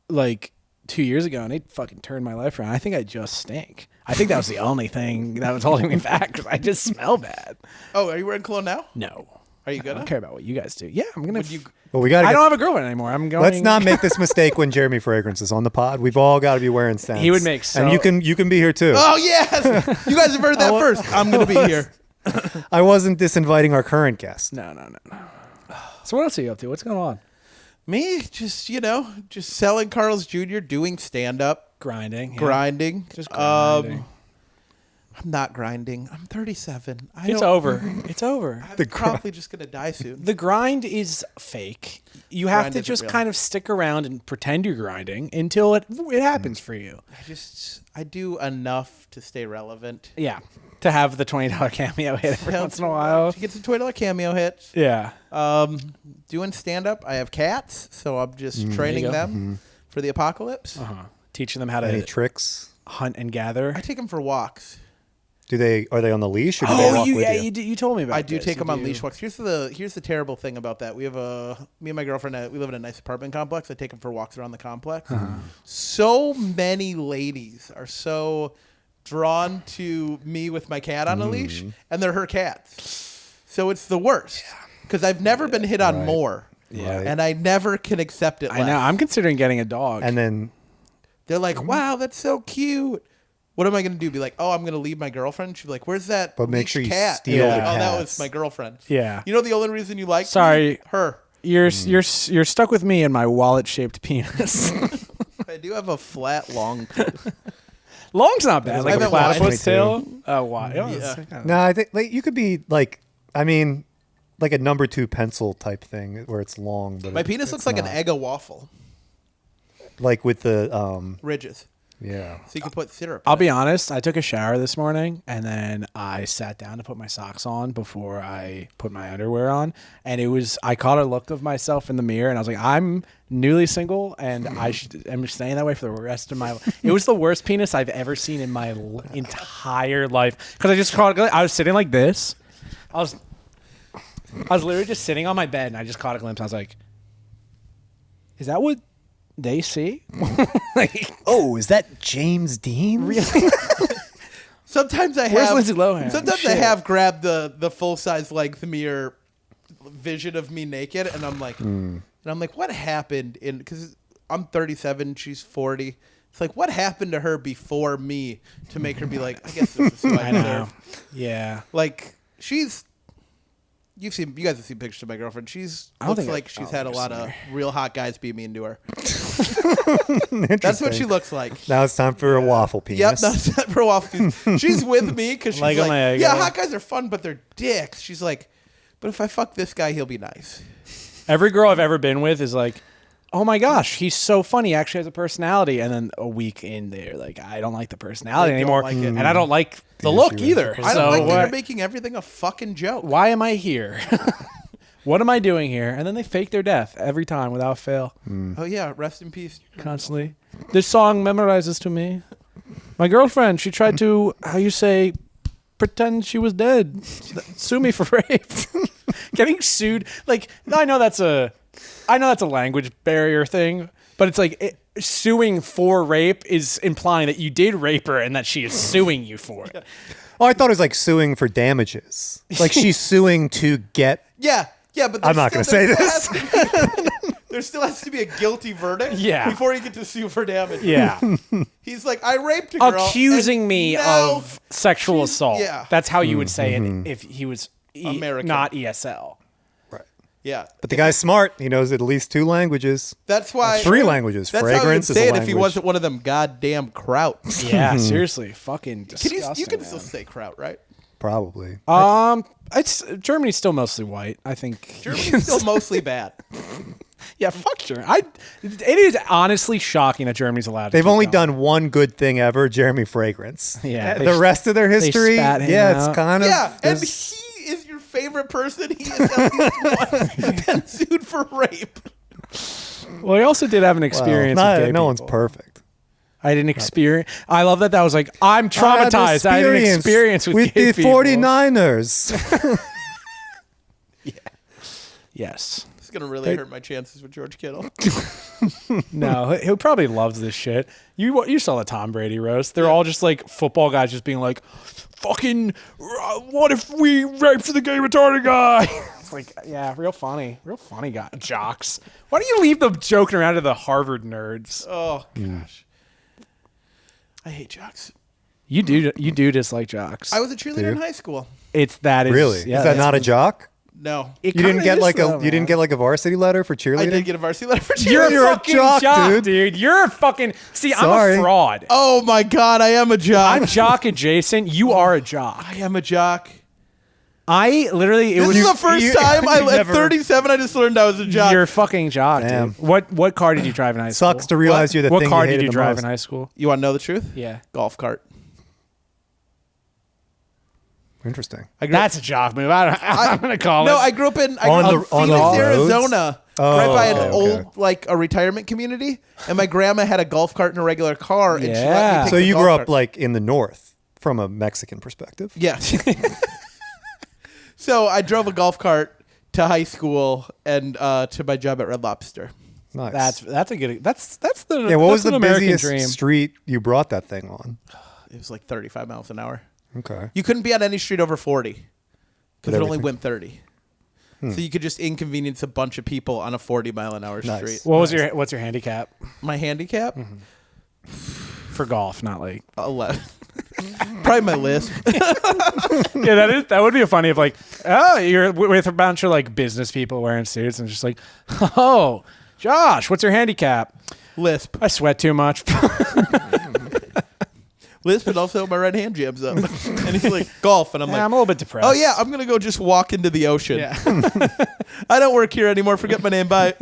like 2 years ago, and it fucking turned my life around. I think I just stink. I think that was the only thing that was holding me back because I just smell bad. Oh, are you wearing cologne now? No, Are you I gonna? don't care about what you guys do. Yeah, I'm gonna. Would you? Well, we got I to don't have a girlfriend anymore. I'm going. Let's not make this mistake when Jeremy Fragrance is on the pod. We've all got to be wearing scents. He would make And you can be here too. Oh yes, you guys have heard that first. I'm gonna be here. I wasn't disinviting our current guest. No. So what else are you up to? What's going on? Me, just just selling Carl's Jr., doing stand up, Grinding. yeah. grinding. Just grinding. I'm not grinding. I'm 37. It's over. It's over. I'm probably just gonna die soon. The grind is fake. You have Grind to isn't just real. kind of stick around and pretend you're grinding until it happens for you. I do enough to stay relevant. Yeah. To have the $20 cameo hit every once in a while. To get some $20 cameo hits. Yeah. Doing stand up. I have cats, so I'm just training go. them for the apocalypse. Teaching them how Any to tricks? hunt and gather. I take them for walks. Are they on the leash or do they walk with you? you told me about I do this. take You them on do. leash walks. Here's the terrible thing about that. We have me and my girlfriend. We live in a nice apartment complex. I take them for walks around the complex. So many ladies are so drawn to me with my cat on a leash, and they're her cats. So it's the worst because I've never been hit on Right. more, Yeah. and I never can accept it. I know. less. I'm considering getting a dog. And then They're like, "Wow, that's so cute." What am I gonna do? Be like, "Oh, I'm gonna leave my girlfriend." She'd be like, "Where's that?" But make leashed sure you cat? steal Like, the oh, that cats. was my girlfriend. Yeah. You know the only reason you like Sorry. me? Her. you're stuck with me and my wallet-shaped penis. I do have a flat, long penis. Long's not bad. Like I a meant wide. platypus 22. tail. Oh, why? Yeah. no, I think like you could be like like a number 2 pencil type thing where it's long. But My penis looks like an egg of waffle. Like with the Ridges. Yeah. So you can put syrup. I'll in be it. honest. I took a shower this morning and then I sat down to put my socks on before I put my underwear on. And I caught a look of myself in the mirror and I was like, I'm newly single and I'm staying that way for the rest of my life. It was the worst penis I've ever seen in my entire life. Because I just caught I was sitting like this. I was literally just sitting on my bed and I just caught a glimpse. I was like, is that what they see? Like, Oh, is that James Dean? really? Sometimes I Where's have. Lindsay Lohan? Sometimes I Shit. have grabbed the full size length mirror vision of me naked, and I'm like, what happened in? Because I'm 37, she's 40. It's like, what happened to her before me to make her be like, I guess this is who I I know. deserve. Yeah. Like she's. You guys have seen pictures of my girlfriend. She's I don't looks think like I- she's oh, had a lot of real hot guys be mean to her. That's what she Interesting. looks like. Now it's time for a waffle penis. Yep, that's for a while. She's with me because she's Leg on leg, yeah, yeah. hot guys are fun, but they're dicks. She's like, but if I fuck this guy, he'll be nice. Every girl I've ever been with is like, oh my gosh, he's so funny. He actually has a personality. And then a week in there, like, I don't like the personality They don't anymore. like it. And I don't like the Yeah, look she either. was. I So don't like that what- you're making everything a fucking joke. why am I here? What am I doing here? And then they fake their death every time without fail. Oh yeah, rest in peace. Constantly. This song memorizes to me. My girlfriend, she tried to, how you say, pretend she was dead. Sue me for rape. Getting sued. Like, I know that's a language barrier thing, but it's like suing for rape is implying that you did rape her and that she is suing you for it. Oh, I thought it was like suing for damages. Like she's suing to get. Yeah, but I'm not gonna say this. There still has to be a guilty verdict Yeah. before you get to sue for damage. Yeah. He's like, I raped a girl. Accusing and me now of sexual she's- assault. yeah. That's how you would say it if he was American. not ESL. Yeah. But the guy's smart. He knows at least 2 languages. That's why 3 languages. That's how he would Fragrance is say a it language. if he wasn't one of them goddamn kraut. Yeah, seriously. Fucking Can disgusting. you can man. still say kraut, right? Probably. It's Germany's still mostly white. I think Germany's still mostly bad. Yeah, fuck Germany. It is honestly shocking that Germany's allowed. They've to keep only going. done one good thing ever, Jeremy Fragrance. Yeah, The they- rest of their history, spat him yeah, out. it's kind of. Yeah, and there's- he is your favorite person. He is at least once been sued for rape. Well, he also did have an well, experience. not- with gay no one's people. perfect. I didn't experience. I love that. That was like I'm traumatized. I had an experience with gay the people. 49ers. Yes. It's gonna really hurt my chances with George Kittle. No, he probably loves this shit. You saw the Tom Brady roast. They're all just like football guys, just being like, "Fucking, what if we raped the gay retarded guy?" It's like, yeah, real funny guy. Jocks. Why don't you leave the joking around to the Harvard nerds? Oh gosh, I hate jocks. You do dislike jocks. I was a cheerleader in you? high school. That is Really? Yeah, is that not a jock? No, It You didn't kinda get is, like though, you didn't man. get like a varsity letter for cheerleading? I did get a varsity letter for You're, cheerleading. You're a fucking jock, jock, dude. You're a fucking. See, Sorry. I'm a fraud. Oh my god, I am a jock. I'm jock adjacent. You are a jock. I am a jock. I literally. It This was is the first time you at never- 37 I just learned I was a jock. You're a fucking jock, Damn. dude. What car did you drive in high school? Sucks to realize you're the What thing car you did hated you the drive most. in high school? You want to know the truth? Yeah. Golf cart. Interesting. That's a jock move. I'm going to call it. No, I grew up in On the Phoenix, roads? Arizona, Oh, right by an okay, old okay. like a retirement community, and my grandma had a golf cart and a regular car, and she let Yeah. me take So the you golf grew up cart. like in the north from a Mexican perspective. Yeah. So I drove a golf cart to high school and to my job at Red Lobster. Nice. That's a good. That's the. yeah. What that's was an the American busiest dream. street you brought that thing on? It was like 35 miles an hour. Okay. You couldn't be on any street over 40 because it only everything- went 30. So you could just inconvenience a bunch of people on a 40-mile-an-hour Nice. street. What's your handicap My handicap? for golf? Not like. 11. Probably my lisp. Yeah, that would be funny if like, oh, you're with a bunch of like business people wearing suits and just like, oh, Josh, what's your handicap? Lisp. I sweat too much. Lisp, and also my right hand jams up. And he's like, golf. And I'm Yeah, like, I'm a little bit depressed. oh, yeah, I'm going to go just walk into the ocean. Yeah. I don't work here anymore. Forget my name. Bye.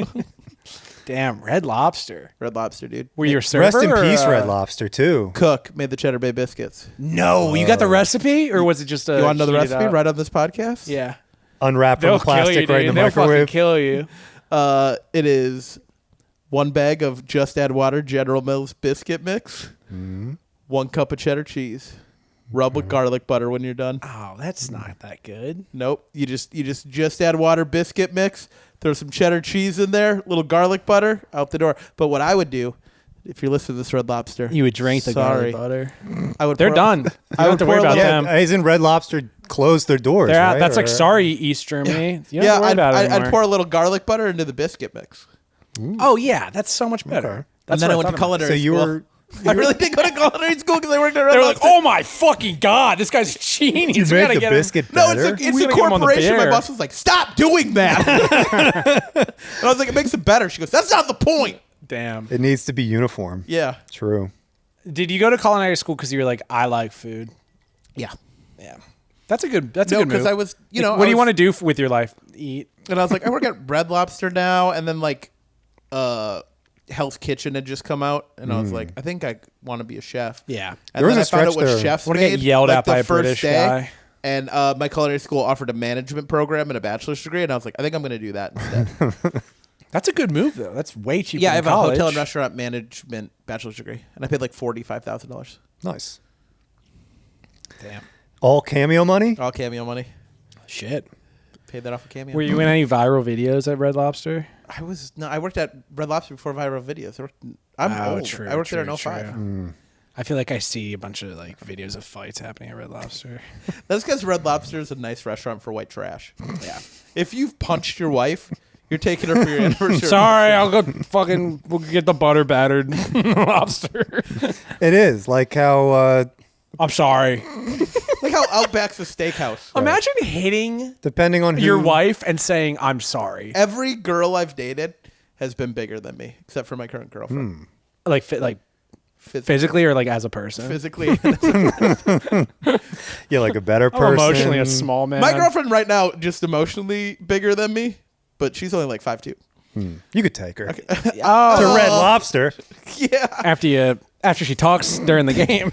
Damn, Red Lobster. Red Lobster, dude. Were you a server? Rest in or, peace, Red Lobster, too. Cook made the Cheddar Bay biscuits. No, you got the recipe, or was it just a? You want to know the heated recipe up? right on this podcast? Yeah, Unwrapped from they'll the kill you, plastic right in dude. the They'll fucking microwave. kill you. It is 1 bag of Just Add Water General Mills biscuit mix, 1 cup of cheddar cheese. Rub with garlic butter when you're done. Oh, that's not that good. Nope. You just add water biscuit mix, throw some cheddar cheese in there, little garlic butter, out the door. But what I would do, if you're listening to this Red Lobster, You would drink the Sorry. garlic butter. I would They're pour- done. You I don't have would to worry pour a about little- them. Isn't Red Lobster closed their doors, They're out. right? That's like Or- sorry, East Germany. You don't Yeah, have to worry about it I'd anymore. pour a little garlic butter into the biscuit mix. Oh yeah, that's so much better. Okay. That's And then I what went to thought about. culinary So you school. were... I really did go to culinary school because I worked at Red They were like, Lobster. "Oh my fucking god, this guy's a genius. You We made gotta the get him." biscuit No, better. it's We a gotta get 'em on the corporation. My beer. boss was like, "Stop doing that." And I was like, "It makes it better." She goes, "That's not the point." Damn. It needs to be uniform. Yeah. True. Did you go to culinary school because you were like, I like food? Yeah. Yeah. That's a good. That's a No, good move. because I was, you know, what do you want to do with your life? Eat. And I was like, I work at Red Lobster now, and then like, Hell's Kitchen had just come out, and I was like, I think I want to be a chef. Yeah. And There was then a I found out stretch what there. chefs Wanna get made, yelled like, at by the a first British day. guy. And my culinary school offered a management program and a bachelor's degree, and I was like, I think I'm going to do that instead. That's a good move though. That's way cheaper. Yeah, I than have college. a hotel and restaurant management bachelor's degree, and I paid like $45,000, Nice. Damn. All Cameo money? all Cameo money. Shit. Paid that off of Cameo. Were you in any viral videos at Red Lobster? I worked at Red Lobster before viral videos. I'm Oh, old. true, I worked there in true, 05. true. I feel like I see a bunch of like videos of fights happening at Red Lobster. That's because Red Lobster is a nice restaurant for white trash. Yeah. If you've punched your wife, you're taking her for your anniversary. Sorry, I'll go fucking. We'll get the butter battered lobster. It is. Like how, I'm sorry. Like how Outback's a steakhouse. Imagine hitting depending on who... your wife and saying I'm sorry. Every girl I've dated has been bigger than me, except for my current girlfriend. Like Physically. physically or like as a person. Physically. Yeah, like a better I'm person. emotionally a small man. My girlfriend right now just emotionally bigger than me, but she's only like 5'2". You could take her. Oh, To Red Lobster. Yeah. after she talks during the game.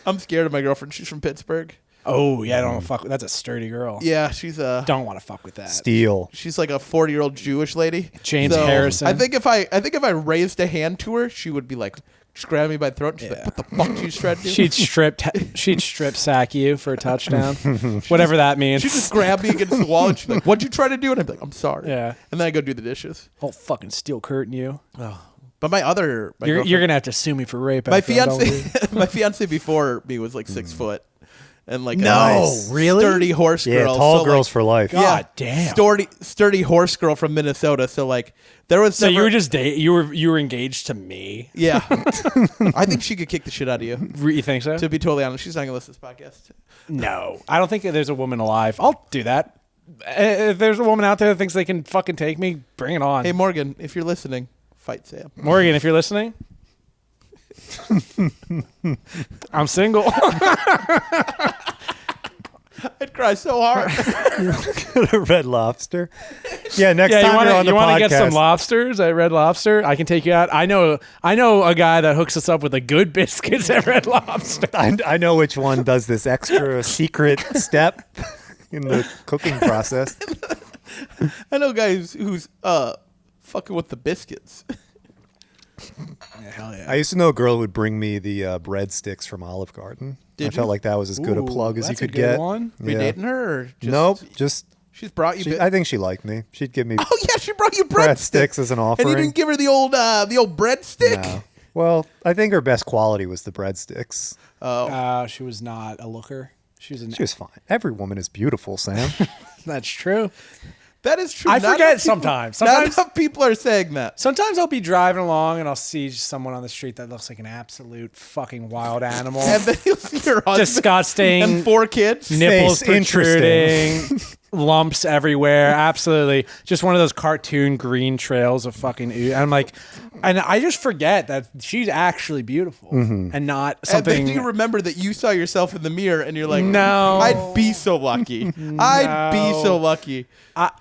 I'm scared of my girlfriend. She's from Pittsburgh. Oh yeah, I don't fuck. That's a sturdy girl. Yeah, she's Don't want to fuck with that. Steel. she's like a 40-year-old Jewish lady. James Harrison. I think if I raised a hand to her, she would be like, just grab me by the throat and she's like, what the fuck do you trying to do? She'd strip sack you for a touchdown, whatever that means. She'd just grab me against the wall and she's like, what'd you try to do? And I'd be like, I'm sorry. Yeah. And then I go do the dishes. I'll fucking steel curtain you. But my You're gonna have to sue me for rape. my after I don't leave. fiance, my fiance before me was like 6 foot, and like No, a nice, really? sturdy horse Yeah, girl. tall So, girls like, for life. God damn. sturdy horse girl from Minnesota. So like there was So never, you were just you were engaged to me. yeah. I think she could kick the shit out of you. You think so? To be totally honest, she's not gonna listen to this podcast. No, I don't think there's a woman alive. I'll do that. If there's a woman out there that thinks they can fucking take me, bring it on. Hey Morgan, if you're listening, fight Sam. Morgan, if you're listening, I'm single. I'd cry so hard. Red Lobster. Yeah, next Yeah, time you're on the you want to podcast. get some lobsters at Red Lobster? I can take you out. I know a guy that hooks us up with the good biscuits at Red Lobster. I know which one does this extra secret step in the cooking process. I know guys who's fucking with the biscuits. Yeah, hell yeah. I used to know a girl who would bring me the breadsticks from Olive Garden. Did I felt you? like that was as good a plug as you that's a could good get. one. Are you dating her? Or just, Nope, just She's brought you. I think she liked me. She'd give me Oh yeah, she brought you breadsticks. breadsticks as an And offering. you didn't give her the old breadstick. No. Well, I think her best quality was the breadsticks. She was not a looker. She was an. She was fine. Every woman is beautiful, Sam. That's true. That is true. I Not forget enough people- sometimes. Not Sometimes- enough people are saying that. Sometimes I'll be driving along and I'll see someone on the street that looks like an absolute fucking wild animal. And then you'll see your husband Disgusting. and 4 kids. Nipples Face interesting. protruding. lumps everywhere. Absolutely. Just one of those cartoon green trails of fucking ooze. And I'm like, and I just forget that she's actually beautiful and not something. And then you remember that you saw yourself in the mirror and you're like, No. I'd be so lucky. I'd be so lucky.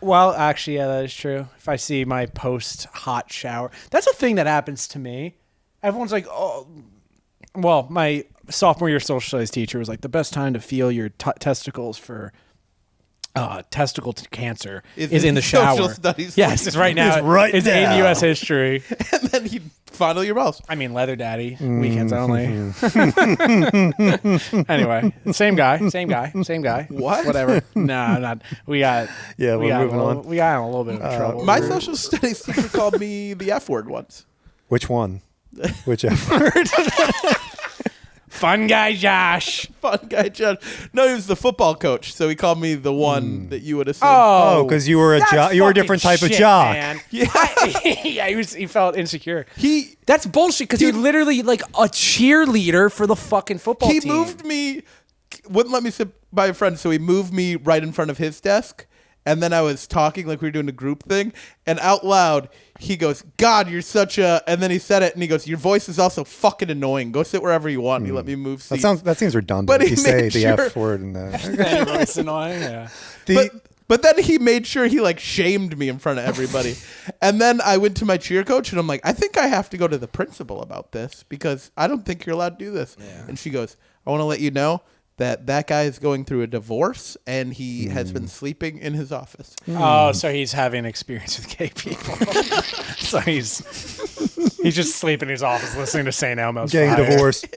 Well, actually, yeah, that is true. If I see my post-hot shower. That's a thing that happens to me. Everyone's like, oh. Well, my sophomore year social studies teacher was like, the best time to feel your testicles for testicle cancer is in the shower. Social studies. Yes, it's right now. It's right It's now. in U.S. history. And then he'd fondle your balls. I mean, leather daddy, weekends only. Anyway, same guy. What? Whatever. No, not. We got. Yeah, we we're got moving on. We got in a little bit of trouble. My social studies teacher called me the F word once. Which one? Which effort? Fun guy Josh. Fun guy, John. No, he was the football coach, so he called me the one that you would assume. Oh, because you were you were a different type of jock. Man. Yeah. Yeah, he felt insecure. He That's bullshit because you're literally like a cheerleader for the fucking football he team. moved me, wouldn't let me sit by a friend, so he moved me right in front of his desk. And then I was talking like we were doing a group thing, and out loud he goes, "God, you're such a." And then he said it, and he goes, "Your voice is also fucking annoying. Go sit wherever you want." And he let me move seats. That seems redundant. But If he you say made the sure- F word and the It's annoying. Yeah. But then he made sure he like shamed me in front of everybody. And then I went to my cheer coach and I'm like, I think I have to go to the principal about this because I don't think you're allowed to do this. Yeah. And she goes, I want to let you know that guy is going through a divorce and he has been sleeping in his office. Oh, so he's having experience with gay people. So he's just sleeping in his office listening to St. Elmo's getting Fire. divorced.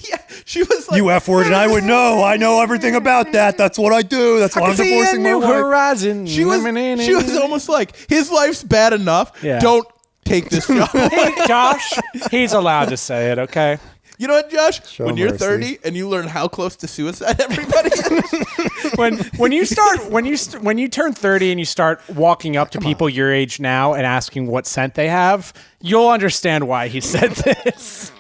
Yeah, she was like, You F word, and I would know. I know everything about that. That's what I do. That's why I'm See a divorcing my new wife. horizon. she was almost like, his life's bad enough. Yeah. Don't take this job. Hey, Josh, he's allowed to say it, okay? You know what, Josh? Show when you're mercy. 30 and you learn how close to suicide everybody is. When you turn 30 and you start walking up to people your age now and asking what scent they have, you'll understand why he said this.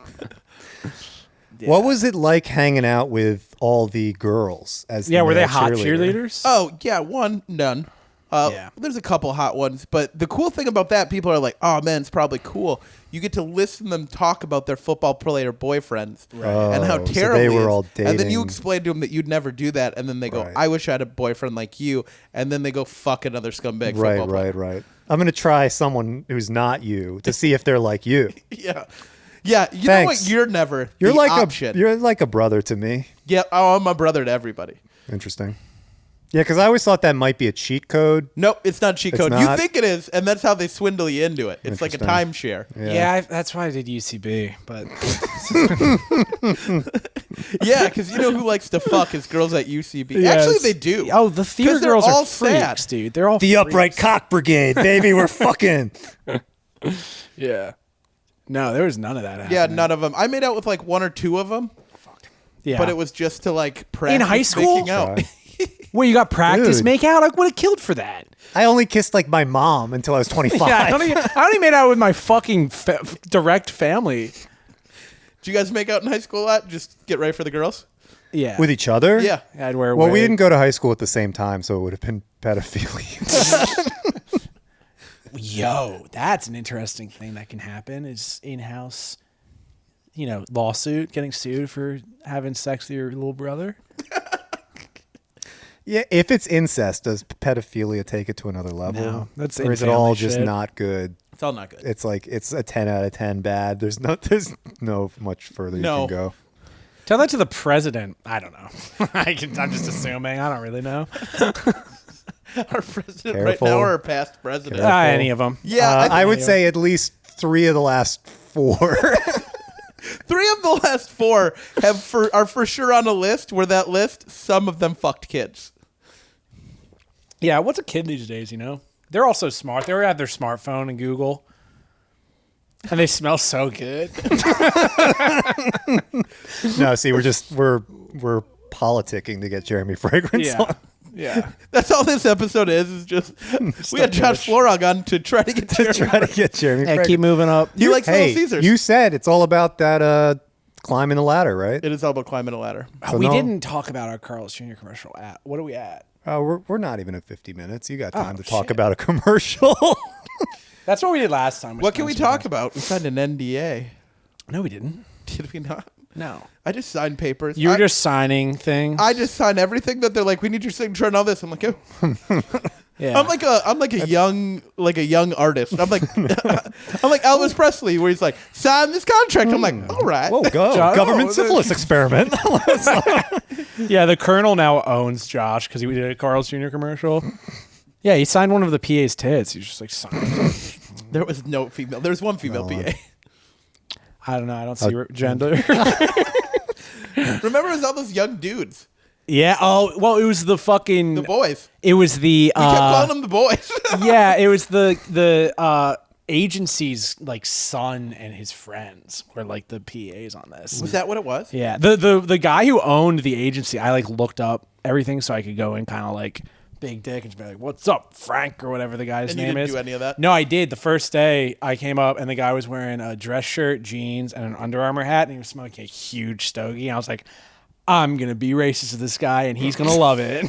What was it like hanging out with all the girls? Yeah, were they hot cheerleaders? Oh, yeah, none. Yeah. There's a couple hot ones, but the cool thing about that, people are like, oh man, it's probably cool. You get to listen to them talk about their football player boyfriends and how Oh, terrible so they he were is. all And then you dating. explain to them that you'd never do that, and then they go, Right. I wish I had a boyfriend like you, and then they go fuck another scumbag football player. Right. I'm going to try someone who's not you to see if they're like you. Yeah. Yeah, you know Thanks. what? You're never You're the like option. you're like a brother to me. Yeah, oh, I'm a brother to everybody. Interesting. Yeah, because I always thought that might be a cheat code. Nope, it's not cheat It's code. You not? think it is, and that's how they swindle you into it. It's like a timeshare. Yeah, that's why I did UCB. But Yeah, because you know who likes to fuck is girls at UCB. Yes. Actually, they do. Oh, the theater 'Cause they're girls all are freaks, sad. dude. They're all The freaks. upright cock brigade, baby. We're fucking. Yeah. No, there was none of that happening. Yeah, none of them. I made out with like one or two of them, Yeah. but it was just to like practice high school? making out. Well, you got practice Dude. make out? I would have killed for that. I only kissed like my mom until I was 25. Yeah, I only made out with my fucking direct family. Did you guys make out in high school a lot? Just get ready for the girls? Yeah. With each other? Yeah. I'd wear a Well, we wig. didn't go to high school at the same time, so it would have been pedophilia. Yo, that's an interesting thing that can happen is in-house, lawsuit, getting sued for having sex with your little brother. Yeah, if it's incest, does pedophilia take it to another level? No, that's or is it in-family all just shit. not good? It's all not good. It's like it's a 10 out of 10 bad. There's no much further you No. can go. Tell that to the president. I don't know. I'm just assuming. I don't really know. Our president Careful. right now or our past president? Careful. Any of them. Yeah, I would think- say at least 3 of the last 4. 3 of the last 4 are for sure on a list where that list, some of them fucked kids. Yeah, what's a kid these days, They're all so smart. They have their smartphone and Google. And they smell so good. No, see, we're politicking to get Jeremy Fragrance on. Yeah. That's all this episode is just we had Josh Florhaug on to try to get Jeremy. Try to get Jeremy Yeah, Fragrance. keep moving up. He likes Hey, Little Caesars. you said it's all about that climbing the ladder, right? It is all about climbing a ladder. We no- didn't talk about our Carl's Jr. commercial at. What are we at? We're not even at 50 minutes. You got time to talk shit. about a commercial. That's what we did last time. What can we talk about? We signed an NDA. No, we didn't. Did we not? No. I just signed papers. You were just signing things. I just signed everything that they're like, we need your signature and all this. I'm like, oh. yeah. I'm like a young artist. I'm like Elvis Presley, where he's like, sign this contract. I'm like, all right. Whoa, go. John- Government syphilis experiment. Yeah, the Colonel now owns Josh because he did a Carl's Jr. commercial. Yeah, he signed one of the PA's tits. He's just like, sign. There was no female. There was one female PA. I don't know. I don't see gender. Remember, it was all those young dudes, Yeah. Oh, well, it was the fucking. the boys. It was the. We kept calling them the boys. Yeah, it was the agency's like son and his friends were like the PAs on this. Was that what it was? Yeah. The guy who owned the agency, I like looked up everything so I could go in kind of like big dick and just be like, "What's up, Frank?" or whatever the guy's And you name didn't is. do any of that? No, I did. The first day I came up and the guy was wearing a dress shirt, jeans, and an Under Armour hat, and he was smoking a huge stogie. And I was like, I'm gonna be racist to this guy, and he's gonna love it.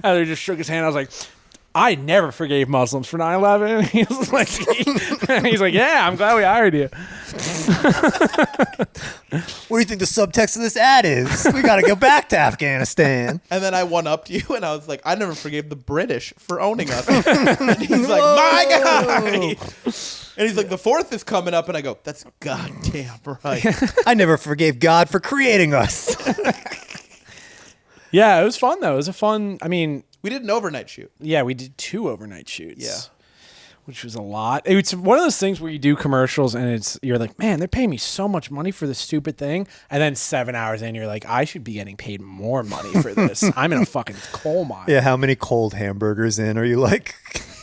And he just shook his hand. I was like, I never forgave Muslims for 9/11. He was like, he's like, yeah, I'm glad we hired you. What do you think the subtext of this ad is? We got to go back to Afghanistan. And then I one-upped you, and I was like, I never forgave the British for owning us. And he's like, my guy. And he's like, the 4th is coming up, and I go, that's goddamn right. I never forgave God for creating us. Yeah, it was fun though. It was a fun. I mean, We did an overnight shoot. yeah, we did 2 overnight shoots. Yeah. Which was a lot. It's one of those things where you do commercials and you're like, man, they're paying me so much money for this stupid thing. And then 7 hours in, you're like, I should be getting paid more money for this. I'm in a fucking coal mine. Yeah, how many cold hamburgers in are you like?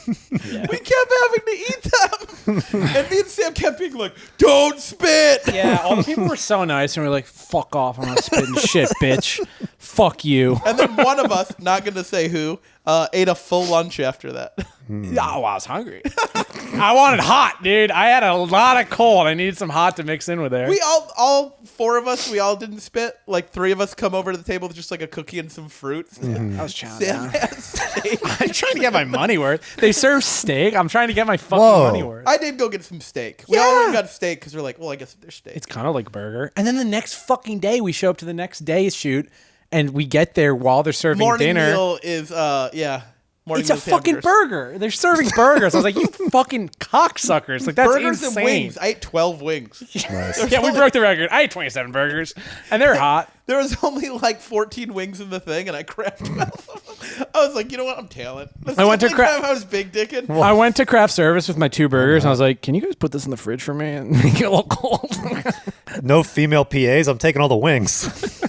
Yeah. We kept having to eat them. And me and Sam kept being like, don't spit. Yeah, all the people were so nice and we were like, fuck off, I'm not spitting shit, bitch. Fuck you. And then one of us, not going to say who, ate a full lunch after that. Oh, I was hungry. I wanted hot, dude. I had a lot of cold. I needed some hot to mix in with there. We all 4 of us, we all didn't spit. Like 3 of us come over to the table with just like a cookie and some fruits. I was chowing Sam down. had steak. I'm trying to get my money worth. They serve steak. I'm trying to get my fucking Whoa. money worth. I did go get some steak. We all went and got steak because we're like, well, I guess there's steak. It's kind of like burger. And then the next fucking day, we show up to the next day's shoot, and we get there while they're serving Morning dinner. meal is, yeah. Morning It's a meal's fucking hamburgers. burger. They're serving burgers. I was like, you fucking cocksuckers. Like, that's Burgers insane. and wings. I ate 12 wings. Yeah, we broke the record. I ate 27 burgers, and they're hot. There was only like 14 wings in the thing, and I crapped 12 of them. I was like, you know what? I'm tailing. I went to crap. I was big dicking. I went to craft service with my 2 burgers, and I was like, can you guys put this in the fridge for me and make it a little cold? No female PAs. I'm taking all the wings.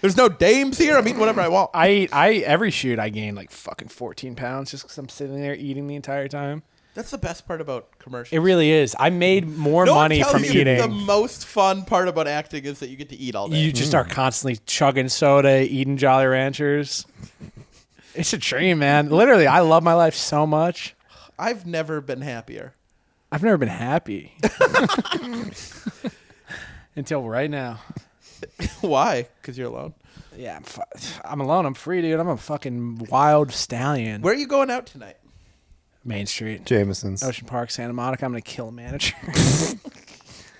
There's no dames here. I'm eating whatever I want. Every shoot, I gained like fucking 14 pounds just because I'm sitting there eating the entire time. That's the best part about commercials. It really is. I made more no money one tells from you eating. The most fun part about acting is that you get to eat all day. You just are constantly chugging soda, eating Jolly Ranchers. It's a dream, man. Literally, I love my life so much. I've never been happier. I've never been happy. Until right now. Why? Because you're alone. Yeah, I'm alone. I'm free, dude. I'm a fucking wild stallion. Where are you going out tonight? Main Street. Jameson's. Ocean Park, Santa Monica. I'm going to kill a manager. Oh,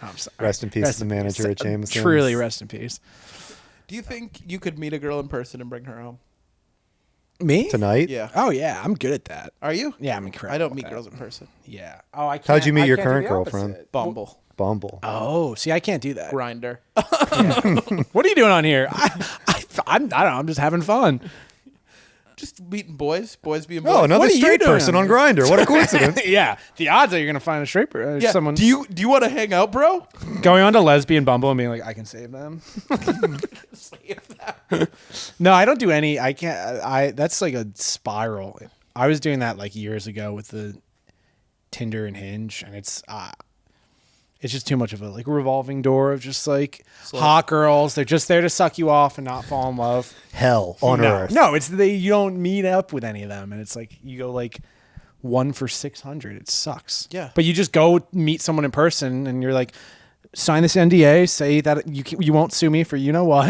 I'm sorry. Rest in peace Rest to in the manager peace. at Jameson's. Truly, rest in peace. Do you think you could meet a girl in person and bring her home? Me? Tonight? Yeah. Oh, yeah. I'm good at that. Are you? Yeah, I'm incredible. I don't at meet that. girls in person. Yeah. Oh, I can't. How'd you meet I your can't do current the girlfriend? opposite. Bumble. Bumble. Oh, see, I can't do that. Grinder. What are you doing on here? I don't know. I'm just having fun. Just meeting boys. Boys being boys. Oh, another What are you straight doing? person on Grindr. What a coincidence. Yeah. The odds are you're going to find a straight Yeah. someone Do you want to hang out, bro? going on to Lesbian Bumble and being like, I can save them. No, I don't do any. I can't. That's like a spiral. I was doing that like years ago with the Tinder and Hinge, and it's just too much of a like revolving door of just like hot girls. They're just there to suck you off and not fall in love. Hell on earth. No, it's you don't meet up with any of them, and it's like you go like 1 for 600. It sucks. Yeah. But you just go meet someone in person, and you're like, sign this NDA, say that you won't sue me for you know what,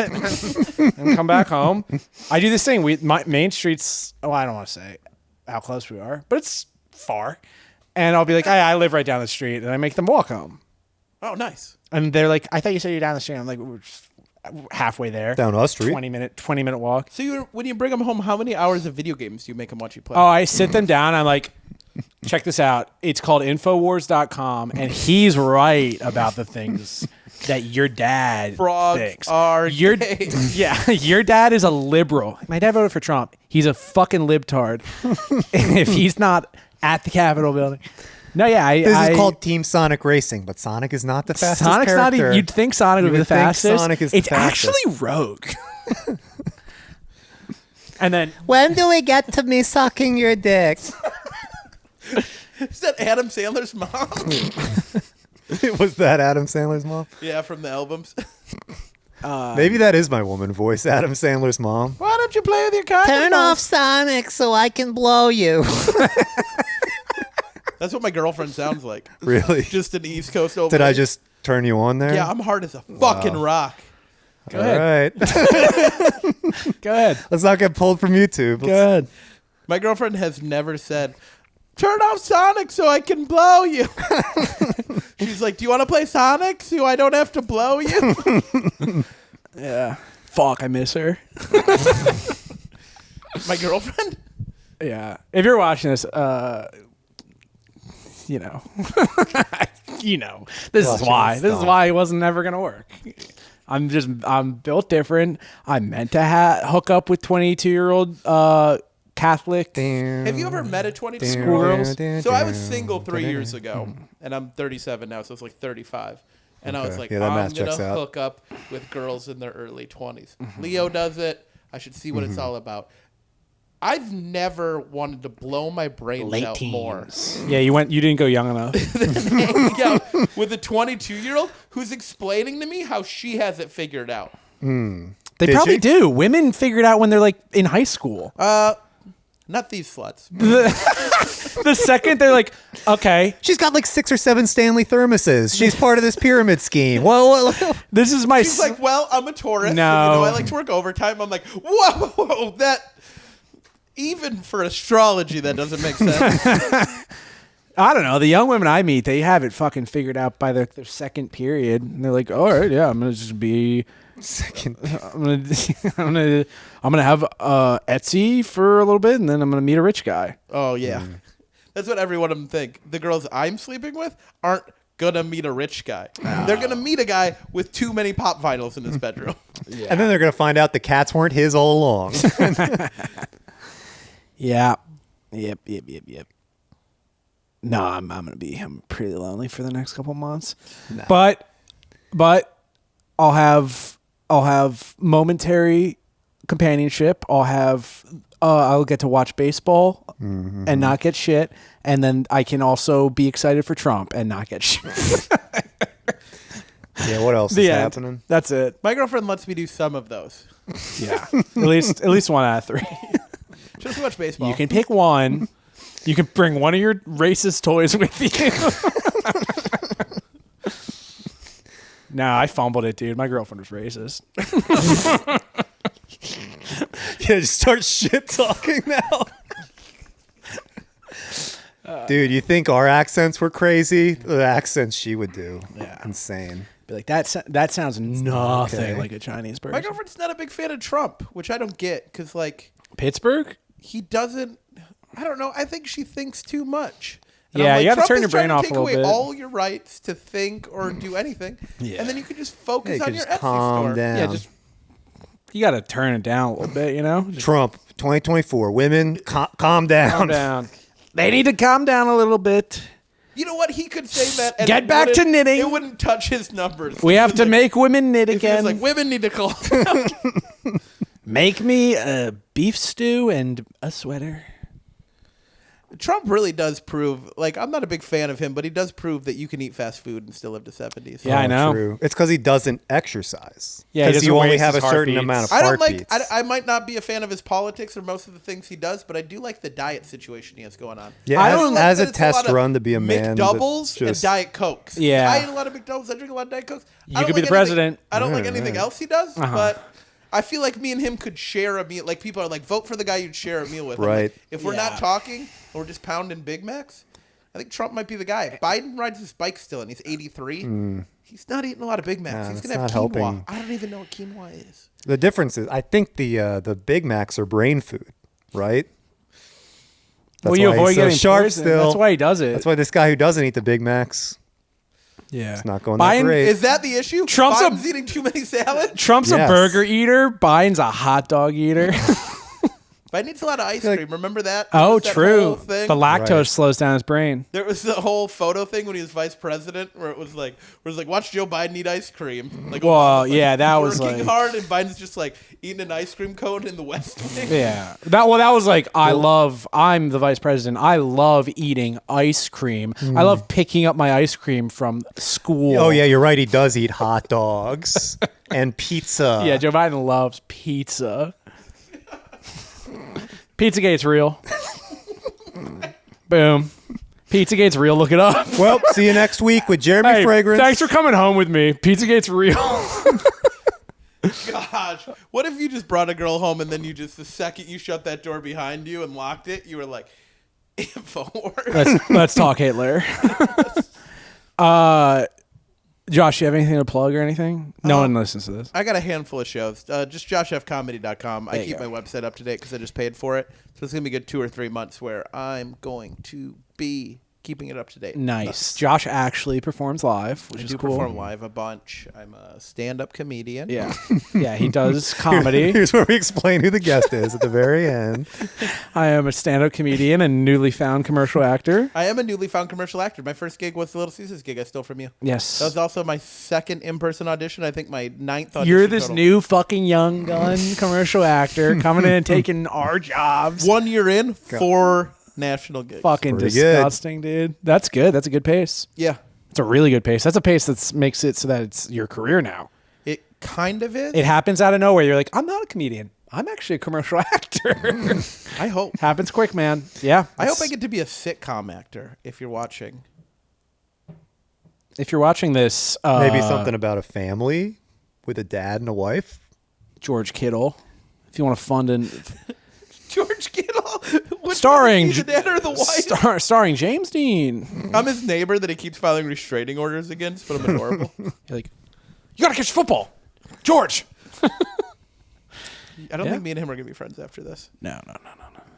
and come back home. I do this thing. My Main Street's, I don't want to say how close we are, but it's far. And I'll be like, I live right down the street, and I make them walk home. Oh, nice. And they're like, I thought you said you're down the street. I'm like, we're just halfway there. Down our street. 20 minute walk. So when you bring them home, how many hours of video games do you make them watch you play? Oh, I sit them down. I'm like, check this out. It's called Infowars.com, and he's right about the things that your dad Frogs thinks. are gay. Yeah, your dad is a liberal. My dad voted for Trump. He's a fucking libtard. If he's not at the Capitol building. No, yeah. This is called Team Sonic Racing, but Sonic is not the fastest Sonic's character. not. You'd think Sonic would be the fastest. Sonic is it's the fastest. actually Rogue. And then when do we get to me sucking your dick? Is that Adam Sandler's mom? Was that Adam Sandler's mom? Yeah, from the albums. Maybe that is my woman voice, Adam Sandler's mom. Why don't you play with your condoms? Turn off Sonic so I can blow you. That's what my girlfriend sounds like. Really? Just an East Coast over. Did I just turn you on there? Yeah, I'm hard as a fucking rock. Go All ahead. right. Go ahead. Let's not get pulled from YouTube. Go ahead. My girlfriend has never said, turn off Sonic so I can blow you. She's like, do you want to play Sonic so I don't have to blow you? Yeah. Fuck, I miss her. My girlfriend? Yeah. If you're watching this, you know. This is why. This is why it wasn't never going to work. I'm built different. I'm meant to hook up with 22-year-old Catholic. Have you ever met a 22 Squirrels? So I was single 3 years ago, and I'm 37 now, so it's like 35. And I was like, Yeah, that I'm math going checks to out. hook up with girls in their early 20s. Leo does it. I should see what it's all about. I've never wanted to blow my brains out more. Yeah, you didn't go young enough. Hanging out with a 22-year-old who's explaining to me how she has it figured out. They Did probably you? do. Women figure it out when they're like in high school. Not these sluts. The second they're like, okay, She's got like 6 or 7 Stanley thermoses. She's part of this pyramid scheme. Well, this is my. She's like, well, I'm a tourist. No. I like to work overtime. I'm like, whoa, that... Even for astrology, that doesn't make sense. I don't know. The young women I meet, they have it fucking figured out by their second period, and they're like, "All right, yeah, I'm gonna just be second. I'm gonna have Etsy for a little bit, and then I'm gonna meet a rich guy." Oh, yeah. That's what every one of them think. The girls I'm sleeping with aren't going to meet a rich guy. They're going to meet a guy with too many pop vinyls in his bedroom. Yeah. And then they're going to find out the cats weren't his all along. Yeah. Yep. No, I'm pretty lonely for the next couple months. No. But I'll have momentary companionship. I'll get to watch baseball and not get shit, and then I can also be excited for Trump and not get shit. Yeah, what else is happening? That's it. My girlfriend lets me do some of those. Yeah. At least one out of 3. Just watch baseball. You can pick one. You can bring one of your racist toys with you. Nah, I fumbled it, dude. My girlfriend was racist. Yeah, just start shit talking now. Dude, you think our accents were crazy? The accents she would do. Yeah. Insane. Be like, that sounds nothing like a Chinese person. My girlfriend's not a big fan of Trump, which I don't get because, like, Pittsburgh? he doesn't. I don't know. I think she thinks too much. And Yeah, I'm like, you got to Trump turn is your brain trying to off a take little away bit. all your rights to think or do anything. Yeah. And then you can just focus You on could your just Etsy calm store. down. Yeah, just you got to turn it down a little bit, you know? Just Trump, 2024. Women, calm down. calm down. They need to calm down a little bit. You know what? He could say that. And Get it back to wouldn't- knitting. It wouldn't touch his numbers. We have to make women knit If he was again. like, women need to call. Make me a beef stew and a sweater. Trump really does prove, like, I'm not a big fan of him, but he does prove that you can eat fast food and still live to 70s. Yeah, I know. True. It's because he doesn't exercise. Yeah, he because you doesn't only waste have a his certain heartbeats. amount of I don't heartbeats. like. I might not be a fan of his politics or most of the things he does, but I do like the diet situation he has going on. Yeah, I as- don't like as that a it's test lot of run to be a man that McDoubles and just- Diet Cokes. Yeah. I eat a lot of McDoubles. I drink a lot of Diet Cokes. You I don't could be like the president. anything- I don't like Yeah, anything right. else he does, but I feel like me and him could share a meal. Like people are like, vote for the guy you'd share a meal with. I'm Right. like, if we're not talking and we're just pounding Big Macs, I think Trump might be the guy. Biden rides his bike still, and he's 83. He's not eating a lot of Big Macs. Nah, He's that's gonna have not quinoa. helping. I don't even know what quinoa is. The difference is, I think the Big Macs are brain food, right? Well, you why he's avoid so getting sharp poisoned. still. That's why he does it. That's why this guy who doesn't eat the Big Macs, yeah. it's not going that Biden great. Is that the issue? Trump's a- Biden's eating too many salads. Trump's Yes. a burger eater. Biden's a hot dog eater. Biden eats a lot of ice cream. Remember that? Oh, There was that true. whole thing? The lactose Right. slows down his brain. There was the whole photo thing when he was vice president, where it was like, watch Joe Biden eat ice cream. Like, Well, Obama's like, yeah, that was working like- hard, and Biden's just like eating an ice cream cone in the West Wing. Yeah. That was like, I'm the vice president. I love eating ice cream. I love picking up my ice cream from school. Oh yeah, you're right. He does eat hot dogs and pizza. Yeah, Joe Biden loves pizza. Pizzagate's real. Boom. Pizzagate's real. Look it up. Well, see you next week with Jeremy Hey, Fragrance. thanks for coming home with me. Pizzagate's real. Gosh, what if you just brought a girl home and then you just, the second you shut that door behind you and locked it, you were like, InfoWars. Let's talk Hitler. Josh, you have anything to plug or anything? No one listens to this. I got a handful of shows. Just joshfcomedy.com. I keep my website up to date because I just paid for it. So it's going to be a good 2 or 3 months where I'm going to be keeping it up to date. Nice. Josh actually performs live, which I is do cool. perform live a bunch. I'm a stand-up comedian. Yeah. Yeah, he does comedy. Here's where we explain who the guest is at the very end. I am a stand-up comedian and newly found commercial actor. I am a newly found commercial actor. My first gig was the Little Caesars gig I stole from you. Yes. That was also my second in-person audition. I think my 9th audition. You're this total. new fucking young gun commercial actor coming in and taking our jobs. 1 year in, 4 national gigs. Fucking Pretty good. disgusting, dude. That's good. That's a good pace. Yeah. It's a really good pace. That's a pace that makes it so that it's your career now. It kind of is. It happens out of nowhere. You're like, I'm not a comedian. I'm actually a commercial actor. I hope. Happens quick, man. Yeah. I hope I get to be a sitcom actor if you're watching. If you're watching this, Maybe something about a family with a dad and a wife. George Kittle. If you want to fund an George Kittle. Which starring one is he, the dad or the wife? starring James Dean. I'm his neighbor that he keeps filing restraining orders against, but I'm adorable. You're like, you gotta catch football, George. I don't Yeah. think me and him are gonna be friends after this. No.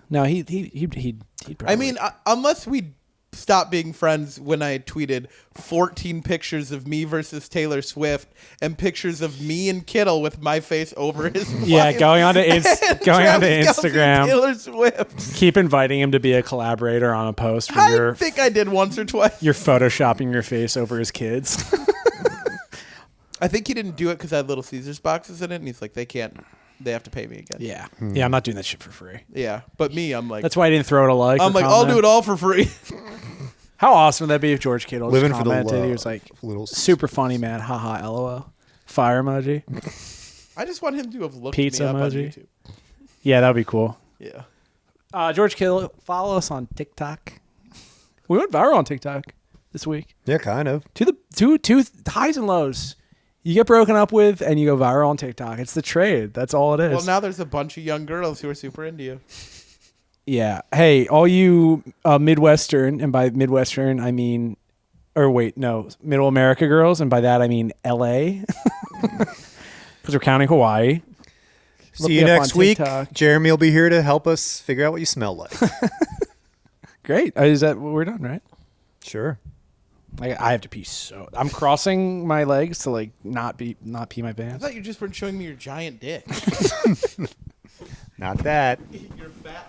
No, he'd probably. I mean, unless we stop being friends when I tweeted 14 pictures of me versus Taylor Swift and pictures of me and Kittle with my face over his yeah, wife. going on to And Instagram. Travis Kelce and Taylor Swift. Keep inviting him to be a collaborator on a post I where think I did once or twice. you're photoshopping your face over his kids. I think he didn't do it because I had Little Caesars boxes in it, and he's like, they have to pay me again. yeah, yeah. I'm not doing that shit for free. Yeah, but me, I'm like, That's why I didn't throw it a like. I'm like, I'll do it all for free. How awesome would that be if George Kittle Living just for the commented? He love. was like, Little super funny, man. Haha, lol. Fire emoji. I just want him to have looked Pizza me up on emoji. YouTube. Yeah, that would be cool. Yeah. George Kittle, follow us on TikTok. We went viral on TikTok this week. Yeah, kind of. To the two highs and lows. You get broken up with and you go viral on TikTok. It's the trade. That's all it is. Well, now there's a bunch of young girls who are super into you. Yeah. Hey, all you Midwestern, and by Midwestern I mean, or wait, no, Middle America girls, and by that I mean LA, because we're counting Hawaii. Look See me you up next on week. TikTok. Jeremy will be here to help us figure out what you smell like. Great. Is that what we're done, right? Sure. I have to pee, so I'm crossing my legs to like not pee my I pants. thought you just weren't showing me your giant dick. Not that. Your fat